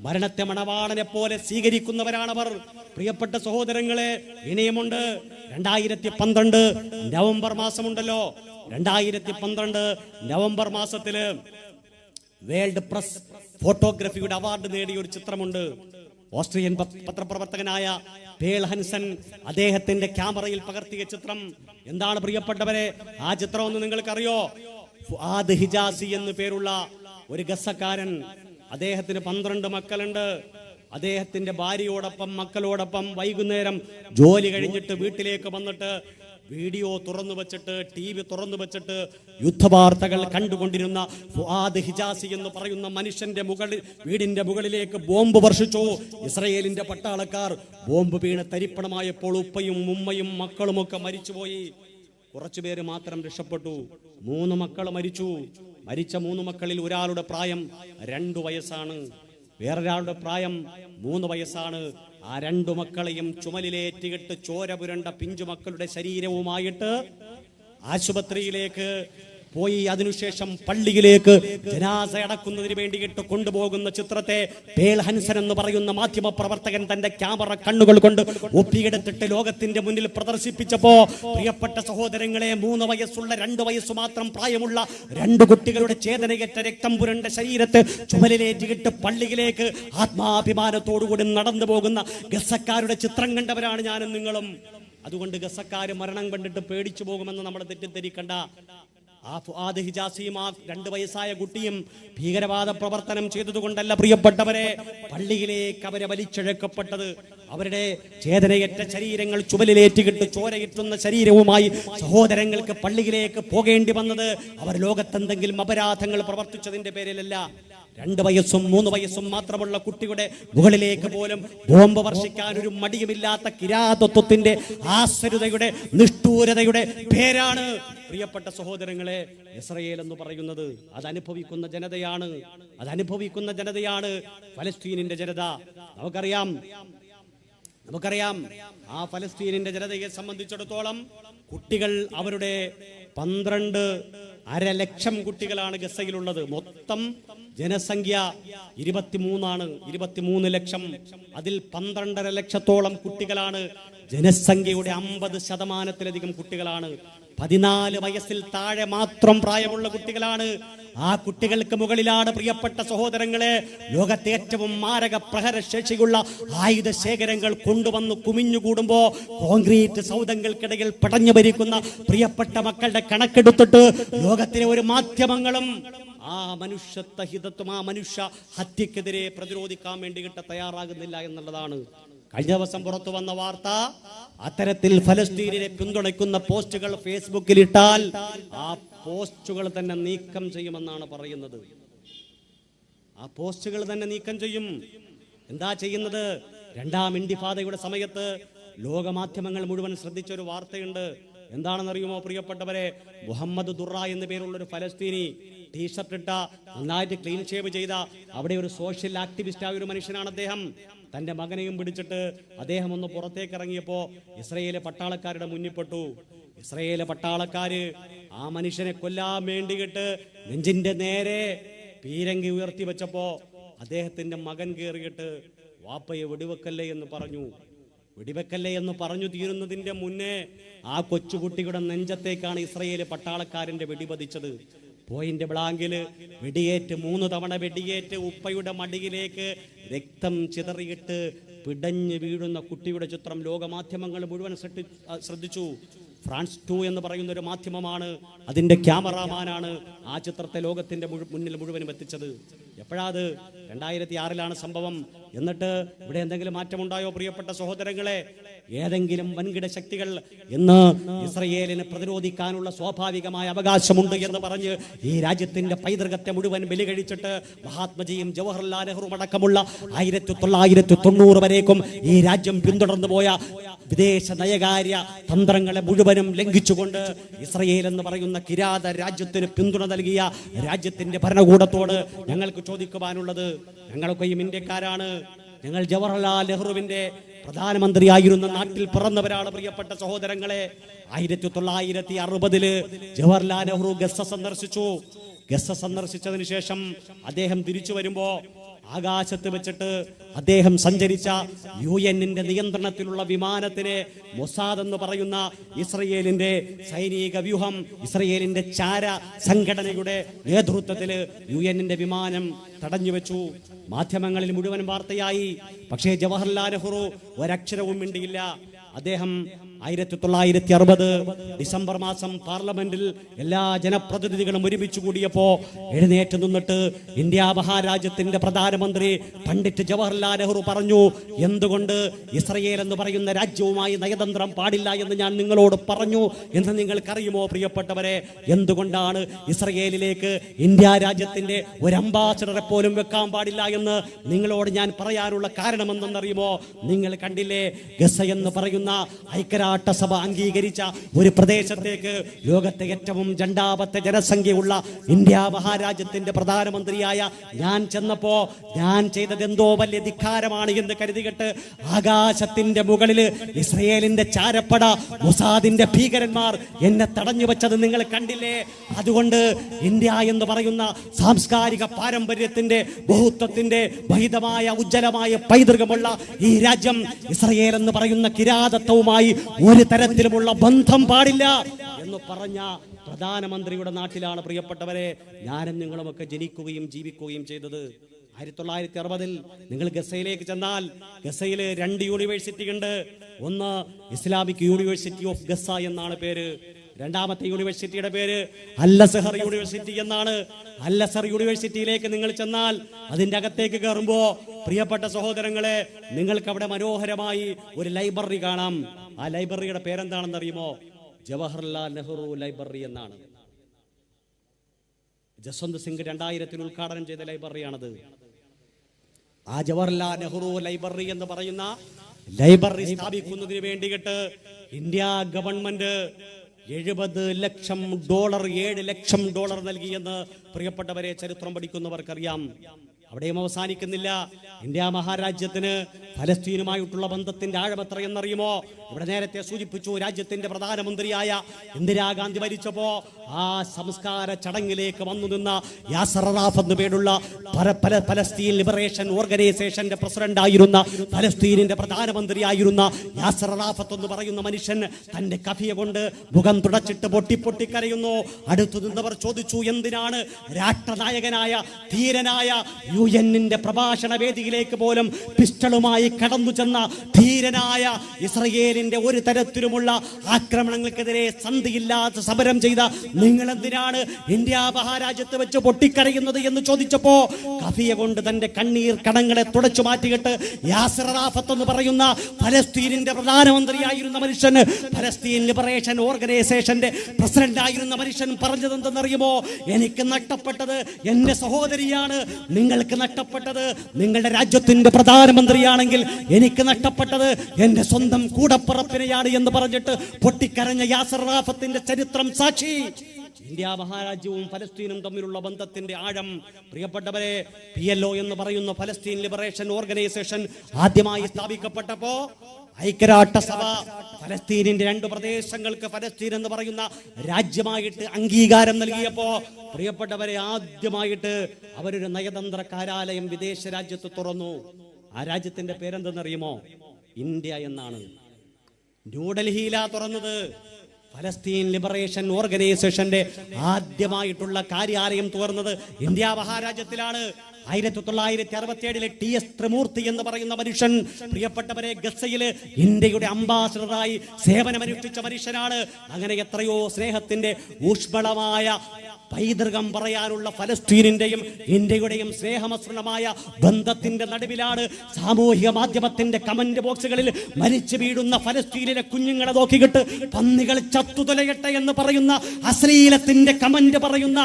മരണത്തെ മണവാളനെ പോലെ സ്വീകരിക്കുന്നവരാണവർ. പ്രിയപ്പെട്ട സഹോദരങ്ങളെ, ഇനിയുമുണ്ട്. 2012 നവംബർ മാസമുണ്ടല്ലോ, 2012 നവംബർ മാസത്തില് വേൾഡ് പ്രസ് ഫോട്ടോഗ്രാഫിയുടെ അവാർഡ് നേടിയ ഒരു ചിത്രമുണ്ട്. ഓസ്ട്രിയൻ പത്രപ്രവർത്തകനായ പേൾ ഹൻസൻ അദ്ദേഹത്തിന്റെ ക്യാമറയിൽ പകർത്തിയ ചിത്രം. എന്താണ് പ്രിയപ്പെട്ടവരെ ആ ചിത്രം എന്ന് നിങ്ങൾക്കറിയോ? ഫുആദ് ഹിജാസി എന്ന് പേരുള്ള ഒരു ഗസക്കാരൻ, അദ്ദേഹത്തിന് 12 മക്കളുണ്ട്. അദ്ദേഹത്തിന്റെ ഭാര്യയോടൊപ്പം മക്കളോടൊപ്പം വൈകുന്നേരം ജോലി കഴിഞ്ഞിട്ട് വീട്ടിലേക്ക് വന്നിട്ട് വീഡിയോ തുറന്നു വെച്ചിട്ട്, TV തുറന്നു വെച്ചിട്ട് യുദ്ധവാർത്തകൾ കണ്ടുകൊണ്ടിരുന്ന ഫുആദ് ഹിജാസി എന്ന് പറയുന്ന മനുഷ്യന്റെ വീടിന്റെ മുകളിലേക്ക് ബോംബ് വർഷിച്ചു. ഇസ്രയേലിന്റെ പട്ടാളക്കാർ ബോംബ് വീണ് തരിപ്പണമായപ്പോൾ ഉപ്പയും ഉമ്മയും മക്കളുമൊക്കെ മരിച്ചുപോയി. കുറച്ചുപേര് മാത്രം രക്ഷപ്പെട്ടു. 3 മക്കൾ മരിച്ചു. മരിച്ച 3 മക്കളിൽ ഒരാളുടെ പ്രായം 2 വയസ്സാണ്, വേറൊരാളുടെ പ്രായം 3 വയസ്സാണ്. ആ 2 മക്കളെയും ചുമലിലേറ്റിയിട്ട് ചോര പുരണ്ട പിഞ്ചു മക്കളുടെ ശരീരവുമായിട്ട് ആശുപത്രിയിലേക്ക് പോയി. അതിനുശേഷം പള്ളിയിലേക്ക് ജനാസ അടക്കുന്നതിന് വേണ്ടിയിട്ട് കൊണ്ടുപോകുന്ന ചിത്രത്തെ പേൾ ഹൻസൻ എന്ന് പറയുന്ന മാധ്യമ പ്രവർത്തകൻ തന്റെ ക്യാമറ കണ്ണുകൾ കൊണ്ട് ഒപ്പിയെടുത്തിട്ട് ലോകത്തിന്റെ മുന്നിൽ പ്രദർശിപ്പിച്ചപ്പോ പ്രിയപ്പെട്ട സഹോദരങ്ങളെ, 3 വയസ്സുള്ള 2 വയസ്സ് മാത്രം പ്രായമുള്ള 2 കുട്ടികളുടെ ചേതനയേറ്റ രക്തം പുരണ്ട ശരീരത്തെ ചുമലിലേറ്റിട്ട് പള്ളിയിലേക്ക് ആത്മാഭിമാനത്തോടുകൂടി നടന്നു പോകുന്ന ഗസക്കാരുടെ ചിത്രം കണ്ടവരാണ് ഞാനും നിങ്ങളും. അതുകൊണ്ട് ഗസക്കാര് മരണം കണ്ടിട്ട് പേടിച്ചു പോകുമെന്ന് നമ്മൾ തെറ്റിദ്ധരിക്കണ്ട. ആ ഫുആദ് ഹിജാസിയും ആ 2 വയസ്സായ കുട്ടിയും ഭീകരവാദ പ്രവർത്തനം ചെയ്തതുകൊണ്ടല്ല പ്രിയപ്പെട്ടവരെ പള്ളിയിലേക്ക് അവരെ വലിച്ചിഴക്കപ്പെട്ടത്. അവരുടെ ചേതനയേറ്റ ശരീരങ്ങൾ ചുമലിലേറ്റിക്കിട്ട് ചോരയിട്ടുന്ന ശരീരവുമായി സഹോദരങ്ങൾക്ക് പള്ളിയിലേക്ക് പോകേണ്ടി വന്നത് അവർ ലോകത്തെന്തെങ്കിലും അപരാധങ്ങൾ പ്രവർത്തിച്ചതിന്റെ പേരിലല്ല. 2 വയസ്സും 3 വയസ്സും മാത്രമുള്ള കുട്ടിയുടെ മുകളിലേക്ക് പോലും ബോംബ് വർഷിക്കാൻ ഒരു മടിയുമില്ലാത്ത കിരാതത്വത്തിന്റെ ആസരുതയുടെ നിഷ്ഠൂരതയുടെ പേരാണ് പ്രിയപ്പെട്ട സഹോദരങ്ങളെ ഇസ്രയേൽ എന്ന് പറയുന്നത്. അതനുഭവിക്കുന്ന ജനതയാണ് ഫലസ്തീനിന്റെ ജനത. നമുക്കറിയാം ആ ഫലസ്തീനിന്റെ ജനതയെ സംബന്ധിച്ചിടത്തോളം കുട്ടികൾ അവരുടെ 12.5 ലക്ഷം കുട്ടികളാണ് ഗസയിലുള്ളത്. മൊത്തം ജനസംഖ്യ 23 23 ലക്ഷം. അതിൽ 12.5 ലക്ഷത്തോളം കുട്ടികളാണ്. ജനസംഖ്യയുടെ 50% കുട്ടികളാണ്. 14 വയസ്സിൽ താഴെ മാത്രം പ്രായമുള്ള കുട്ടികളാണ്. ആ കുട്ടികൾക്ക് മുകളിലാണ് പ്രിയപ്പെട്ട സഹോദരങ്ങളെ ലോകത്തെ ഏറ്റവും മാരക പ്രഹരശേഷിയുള്ള ആയുധ ശേഖരങ്ങൾ കൊണ്ടുവന്ന് കുമിഞ്ഞുകൂടുമ്പോ കോൺക്രീറ്റ് സൗധങ്ങൾക്കിടയിൽ പടഞ്ഞു ഭരിക്കുന്ന പ്രിയപ്പെട്ട മക്കളുടെ കണക്കെടുത്തിട്ട് ലോകത്തിലെ ഒരു മാധ്യമങ്ങളും ആ മനുഷ്യത്വഹിതത്വം, ആ മനുഷ്യ ഹത്യക്കെതിരെ പ്രതിരോധിക്കാൻ വേണ്ടിയിട്ട് തയ്യാറാകുന്നില്ല എന്നുള്ളതാണ്. കഴിഞ്ഞ ദിവസം പുറത്തു വന്ന വാർത്ത, അത്തരത്തിൽ ഫലസ്തീനിനെ പിന്തുണയ്ക്കുന്ന പോസ്റ്റുകൾ ഫേസ്ബുക്കിൽ ഇട്ടാൽ ആ പോസ്റ്റുകൾ തന്നെ നീക്കം ചെയ്യുമെന്നാണ് പറയുന്നത്. ആ പോസ്റ്റുകൾ തന്നെ നീക്കം ചെയ്യും. എന്താ ചെയ്യുന്നത്? രണ്ടാം ഇൻതിഫാദയുടെ സമയത്ത് ലോകമാധ്യമങ്ങൾ മുഴുവൻ ശ്രദ്ധിച്ച ഒരു വാർത്തയുണ്ട്. എന്താണെന്നറിയുമോ പ്രിയപ്പെട്ടവരെ? മുഹമ്മദ് ദുറ എന്ന പേരുള്ളൊരു ഫലസ്തീനി, ടീഷർട്ട് ഇട്ട, നന്നായിട്ട് ക്ലീൻ ഷേവ് ചെയ്ത, അവിടെ ഒരു സോഷ്യൽ ആക്ടിവിസ്റ്റായ ഒരു മനുഷ്യനാണ് അദ്ദേഹം. തൻ്റെ മകനെയും പിടിച്ചിട്ട് അദ്ദേഹം ഒന്ന് പുറത്തേക്ക് ഇറങ്ങിയപ്പോൾ ഇസ്രയേല് പട്ടാളക്കാരുടെ മുന്നിൽപ്പെട്ടു. ഇസ്രയേല് പട്ടാളക്കാര് ആ മനുഷ്യനെ കൊല്ലാൻ വേണ്ടിയിട്ട് നെഞ്ചിന്റെ നേരെ പീരങ്കി ഉയർത്തി വെച്ചപ്പോ അദ്ദേഹത്തിന്റെ മകൻ കയറിയിട്ട് വാപ്പയെ വെടിവെക്കല്ലേ എന്ന് പറഞ്ഞു. വെടിവെക്കല്ലേ എന്ന് പറഞ്ഞു തീരുന്നതിന്റെ മുന്നേ ആ കൊച്ചുകുട്ടിയുടെ നെഞ്ചത്തേക്കാണ് ഇസ്രയേല് പട്ടാളക്കാരന്റെ വെടിപതിച്ചത്. പോയിന്റ് ബ്ലാങ്കില് വെടിയേറ്റ് 3 തവണ വെടിയേറ്റ് ഉപ്പയുടെ മടിയിലേക്ക് രക്തം ചിതറിയിട്ട് പിടഞ്ഞ് വീഴുന്ന കുട്ടിയുടെ ചിത്രം ലോകമാധ്യമങ്ങൾ മുഴുവൻ ശ്രദ്ധിച്ചു. ഫ്രാൻസ് 2 എന്ന് പറയുന്ന ഒരു മാധ്യമമാണ് അതിന്റെ ക്യാമറാമാനാണ് ആ ചിത്രത്തെ ലോകത്തിന്റെ മുന്നിൽ മുഴുവനും എത്തിച്ചത്. എപ്പോഴാത്? 2006 സംഭവം. എന്നിട്ട് ഇവിടെ എന്തെങ്കിലും മാറ്റമുണ്ടായോ പ്രിയപ്പെട്ട സഹോദരങ്ങളെ? ഏതെങ്കിലും വൻകിട ശക്തികൾ ഇന്ന് ഇസ്രയേലിനെ പ്രതിരോധിക്കാനുള്ള സ്വാഭാവികമായ അവകാശമുണ്ട് എന്ന് പറഞ്ഞ് ഈ രാജ്യത്തിന്റെ പൈതൃകത്തെ മുഴുവൻ ബലി കഴിച്ചിട്ട് മഹാത്മജിയും ജവഹർലാൽ നെഹ്റുവും അടക്കമുള്ള 1990 വരേക്കും ഈ രാജ്യം പിന്തുടർന്നു പോയ വിദേശ നയകാര്യ തന്ത്രങ്ങളെ മുഴുവനും ലംഘിച്ചുകൊണ്ട് ഇസ്രയേൽ എന്ന് പറയുന്ന കിരാത രാജ്യത്തിന് പിന്തുണ നൽകിയ രാജ്യത്തിന്റെ ഭരണകൂടത്തോട് ഞങ്ങൾക്ക് ചോദിക്കുവാനുള്ളത്, ഞങ്ങളൊക്കെയും ഇന്ത്യക്കാരാണ്. ഞങ്ങൾ ജവഹർലാൽ നെഹ്റുവിന്റെ പ്രധാനമന്ത്രിയായിരുന്ന നാട്ടിൽ പിറന്നവരാണ് പ്രിയപ്പെട്ട സഹോദരങ്ങളെ. 1960 ജവഹർലാൽ നെഹ്റു ഗസ സന്ദർശിച്ചു. ഗസ സന്ദർശിച്ചതിന് ശേഷം അദ്ദേഹം തിരിച്ചു വരുമ്പോ ആകാശത്ത് വെച്ചിട്ട് അദ്ദേഹം സഞ്ചരിച്ച UN-ന്റെ നിയന്ത്രണത്തിലുള്ള വിമാനത്തിനെ മൊസാദ് എന്ന് പറയുന്ന ഇസ്രയേലിന്റെ സൈനിക വ്യൂഹം, ഇസ്രയേലിന്റെ ചാര സംഘടനയുടെ നേതൃത്വത്തിൽ UN-ന്റെ വിമാനം തടഞ്ഞു വെച്ചു. മാധ്യമങ്ങളിൽ മുഴുവൻ വാർത്തയായി. പക്ഷേ ജവഹർലാൽ നെഹ്റു ഒരക്ഷരവും മിണ്ടിയില്ല. അദ്ദേഹം 1960 ഡിസംബർ മാസം പാർലമെന്റിൽ എല്ലാ ജനപ്രതിനിധികളും ഒരുമിച്ച് കൂടിയപ്പോ എഴുന്നേറ്റ് നിന്നിട്ട് ഇന്ത്യ മഹാരാജ്യത്തിന്റെ പ്രധാനമന്ത്രി പണ്ഡിറ്റ് ജവഹർലാൽ നെഹ്റു പറഞ്ഞു, എന്തുകൊണ്ട് ഇസ്രയേൽ എന്ന് പറയുന്ന രാജ്യവുമായി നയതന്ത്രം പാടില്ല എന്ന് ഞാൻ നിങ്ങളോട് പറഞ്ഞു എന്ന് നിങ്ങൾക്കറിയുമോ പ്രിയപ്പെട്ടവരെ? എന്തുകൊണ്ടാണ് ഇസ്രയേലിലേക്ക് ഇന്ത്യ രാജ്യത്തിന്റെ ഒരു അംബാസഡറെ പോലും വെക്കാൻ പാടില്ല എന്ന് നിങ്ങളോട് ഞാൻ പറയാനുള്ള കാരണം എന്തെന്നറിയുമോ? നിങ്ങൾ കണ്ടില്ലേ, ഗസ എന്ന് പറയുന്ന ഐക്യരാഷ്ട്രസഭ അംഗീകരിച്ച ഒരു പ്രദേശത്തേക്ക് ലോകത്തെ ഏറ്റവും രണ്ടാമത്തെ ജനസംഖ്യയുള്ള ഇന്ത്യ മഹാരാജ്യത്തിന്റെ പ്രധാനമന്ത്രിയായ ഞാൻ ചെന്നപ്പോ ഞാൻ ചെയ്തത് എന്തോ വലിയ ധിക്കാരമാണ് എന്ന് കരുതികെട്ട് ആകാശത്തിന്റെ മുകളിൽ ഇസ്രയേലിന്റെ ചാരപ്പട മൊസാദിന്റെ ഭീകരന്മാർ എന്നെ തടഞ്ഞു വെച്ചത് നിങ്ങൾ കണ്ടില്ലേ? അതുകൊണ്ട് ഇന്ത്യ എന്ന് പറയുന്ന സാംസ്കാരിക പാരമ്പര്യത്തിന്റെ ബഹുത്വത്തിന്റെ ബഹിതമായ ഉജ്ജ്വലമായ പൈതൃകമുള്ള ഈ രാജ്യം ഇസ്രയേൽ എന്ന് പറയുന്ന കിരാതത്വവുമായി ഒരു തരത്തിലുമുള്ള ബന്ധം പാടില്ല എന്ന് പറഞ്ഞ പ്രധാനമന്ത്രിയുടെ നാട്ടിലാണ് പ്രിയപ്പെട്ടവരെ ഞാനും നിങ്ങളുമൊക്കെ ജനിക്കുകയും ജീവിക്കുകയും ചെയ്തത്. 1960 നിങ്ങൾ ഗസയിലേക്ക് ചെന്നാൽ ഗസയിൽ 2 യൂണിവേഴ്സിറ്റി ഉണ്ട്. ഒന്ന് ഇസ്ലാമിക് യൂണിവേഴ്സിറ്റി ഓഫ് ഗസ എന്നാണ് പേര്. രണ്ടാമത്തെ യൂണിവേഴ്സിറ്റിയുടെ പേര് അൽ-അസ്ഹർ യൂണിവേഴ്സിറ്റി എന്നാണ്. അൽ-അസ്ഹർ യൂണിവേഴ്സിറ്റിയിലേക്ക് നിങ്ങൾ ചെന്നാൽ അതിന്റെ അകത്തേക്ക് കയറുമ്പോ പ്രിയപ്പെട്ട സഹോദരങ്ങളെ നിങ്ങൾക്ക് അവിടെ മനോഹരമായി ഒരു ലൈബ്രറി കാണാം. ആ ലൈബ്രറിയുടെ പേരെന്താണെന്ന് അറിയുമോ? ജവഹർലാൽ നെഹ്റു ലൈബ്രറി എന്നാണ്. ജസ്വന്ത് സിംഗ് 2000 ഉദ്ഘാടനം ചെയ്ത ലൈബ്രറിയാണത്. ആ ജവഹർലാൽ നെഹ്റു ലൈബ്രറി എന്ന് പറയുന്ന ലൈബ്രറി സ്ഥാപിക്കുന്നതിന് വേണ്ടിയിട്ട് ഇന്ത്യ ഗവൺമെന്റ് $70 ലക്ഷം, $7 ലക്ഷം നൽകിയെന്ന് പ്രിയപ്പെട്ടവരെ ചരിത്രം പഠിക്കുന്നവർക്കറിയാം. അവിടെയും അവസാനിക്കുന്നില്ല. ഇന്ത്യ മഹാരാജ്യത്തിന് ഫലസ്തീനുമായിട്ടുള്ള ബന്ധത്തിന്റെ ആഴമെത്ര എന്നറിയുമോ? ഇവിടെ നേരത്തെ സൂചിപ്പിച്ചു, രാജ്യത്തിന്റെ പ്രധാനമന്ത്രിയായ ഇന്ദിരാഗാന്ധി മരിച്ചപ്പോ ആ സംസ്കാര ചടങ്ങിലേക്ക് വന്നു നിന്ന യാസർ അറാഫത്ത് എന്നു പേരുള്ള ഫലസ്തീൻ ലിബറേഷൻ ഓർഗനൈസേഷന്റെ പ്രസിഡന്റ് ആയിരുന്ന, ഫലസ്തീനിന്റെ പ്രധാനമന്ത്രിയായിരുന്ന യാസർ അറാഫത്ത് എന്ന് പറയുന്ന മനുഷ്യൻ തന്റെ കഫിയ കൊണ്ട് മുഖം തുടച്ചിട്ട് പൊട്ടിപ്പൊട്ടിക്കരയുന്നു. അടുത്തു നിന്നവർ ചോദിച്ചു, എന്തിനാണ് രാഷ്ട്രനായകനായ ധീരനായ UN-ന്റെ പ്രഭാഷണ വേദിയിലേക്ക് പോലും പിസ്റ്റളുമായി കടന്നു ചെന്ന ധീരനായ ഇസ്രയേലിന്റെ ഒരു തരത്തിലുമുള്ള ആക്രമണങ്ങൾക്കെതിരെ സന്ധിയില്ലാത്ത സമരം ചെയ്ത നിങ്ങൾ എന്തിനാണ് ഇന്ത്യ മഹാരാജ്യത്ത് വെച്ച് പൊട്ടിക്കരയുന്നത് എന്ന് ചോദിച്ചപ്പോ കഫിയ കൊണ്ട് തന്റെ കണ്ണീർ കടങ്ങളെ തുടച്ചു മാറ്റിയിട്ട് യാസർ അറാഫത്ത് എന്ന് പറയുന്ന ഫലസ്തീനിന്റെ പ്രധാനമന്ത്രിയായിരുന്ന മനുഷ്യൻ, ഫലസ്തീൻ ലിബറേഷൻ ഓർഗനൈസേഷന്റെ പ്രസിഡന്റ് ആയിരുന്ന മനുഷ്യൻ പറഞ്ഞത് എന്തെന്നറിയുമോ? എനിക്ക് നഷ്ടപ്പെട്ടത് എന്റെ സഹോദരിയാണ്, നിങ്ങൾക്ക് നഷ്ടപ്പെട്ടത് നിങ്ങളുടെ രാജ്യത്തിന്റെ പ്രധാനമന്ത്രിയാണെങ്കിൽ എനിക്ക് നഷ്ടപ്പെട്ടത് എന്റെ സ്വന്തം കൂടപ്പുറപ്പിനെയാണ് എന്ന് പറഞ്ഞിട്ട് പൊട്ടിക്കരഞ്ഞ യാസർ അറാഫത്തിന്റെ ചരിത്രം സാക്ഷി. ഇന്ത്യ മഹാരാജ്യവും ഫലസ്തീനും തമ്മിലുള്ള ബന്ധത്തിന്റെ ആഴം പ്രിയപ്പെട്ടവരെ, PLO എന്ന് പറയുന്ന ഫലസ്തീൻ ലിബറേഷൻ ഓർഗനൈസേഷൻ ആദ്യമായി സ്ഥാപിക്കപ്പെട്ടപ്പോ ഐക്യരാഷ്ട്രസഭ ഫലസ്തീനിന്റെ 2 പ്രദേശങ്ങൾക്ക് ഫലസ്തീൻ എന്ന് പറയുന്ന രാജ്യമായിട്ട് അംഗീകാരം നൽകിയപ്പോ പ്രിയപ്പെട്ടവരെ, ആദ്യമായിട്ട് അവരൊരു നയതന്ത്ര കാര്യാലയം വിദേശ രാജ്യത്ത് തുറന്നു. ആ രാജ്യത്തിന്റെ പേരെന്തെന്നറിയുമോ? ഇന്ത്യ എന്നാണ്. ന്യൂഡൽഹിയിലാ തുറന്നത്. ഫലസ്തീൻ ലിബറേഷൻ ഓർഗനൈസേഷന്റെ ആദ്യമായിട്ടുള്ള കാര്യാലയം തുറന്നത് ഇന്ത്യ മഹാരാജ്യത്തിലാണ്. 1967 TS ത്രിമൂർത്തി എന്ന് പറയുന്ന മനുഷ്യൻ പ്രിയപ്പെട്ടവരെ ഗസയില് ഇന്ത്യയുടെ അംബാസഡറായി സേവനമനുഷ്ഠിച്ച മനുഷ്യനാണ്. അങ്ങനെ എത്രയോ സ്നേഹത്തിന്റെ ഊഷ്മളമായ പൈതൃകം പറയാനുള്ള ഫലസ്തീനിന്റെയും ഇന്ത്യയുടെയും സ്നേഹമസൃണമായ ബന്ധത്തിന്റെ നടുവിലാണ് സാമൂഹിക മാധ്യമത്തിന്റെ കമന്റ് ബോക്സുകളിൽ മരിച്ചു വീഴുന്ന ഫലസ്തീനിലെ കുഞ്ഞുങ്ങളെ നോക്കിയിട്ട് പന്നികൾ ചത്തുതുലയട്ടെ എന്ന് പറയുന്ന അശ്ലീലത്തിന്റെ കമന്റ് പറയുന്ന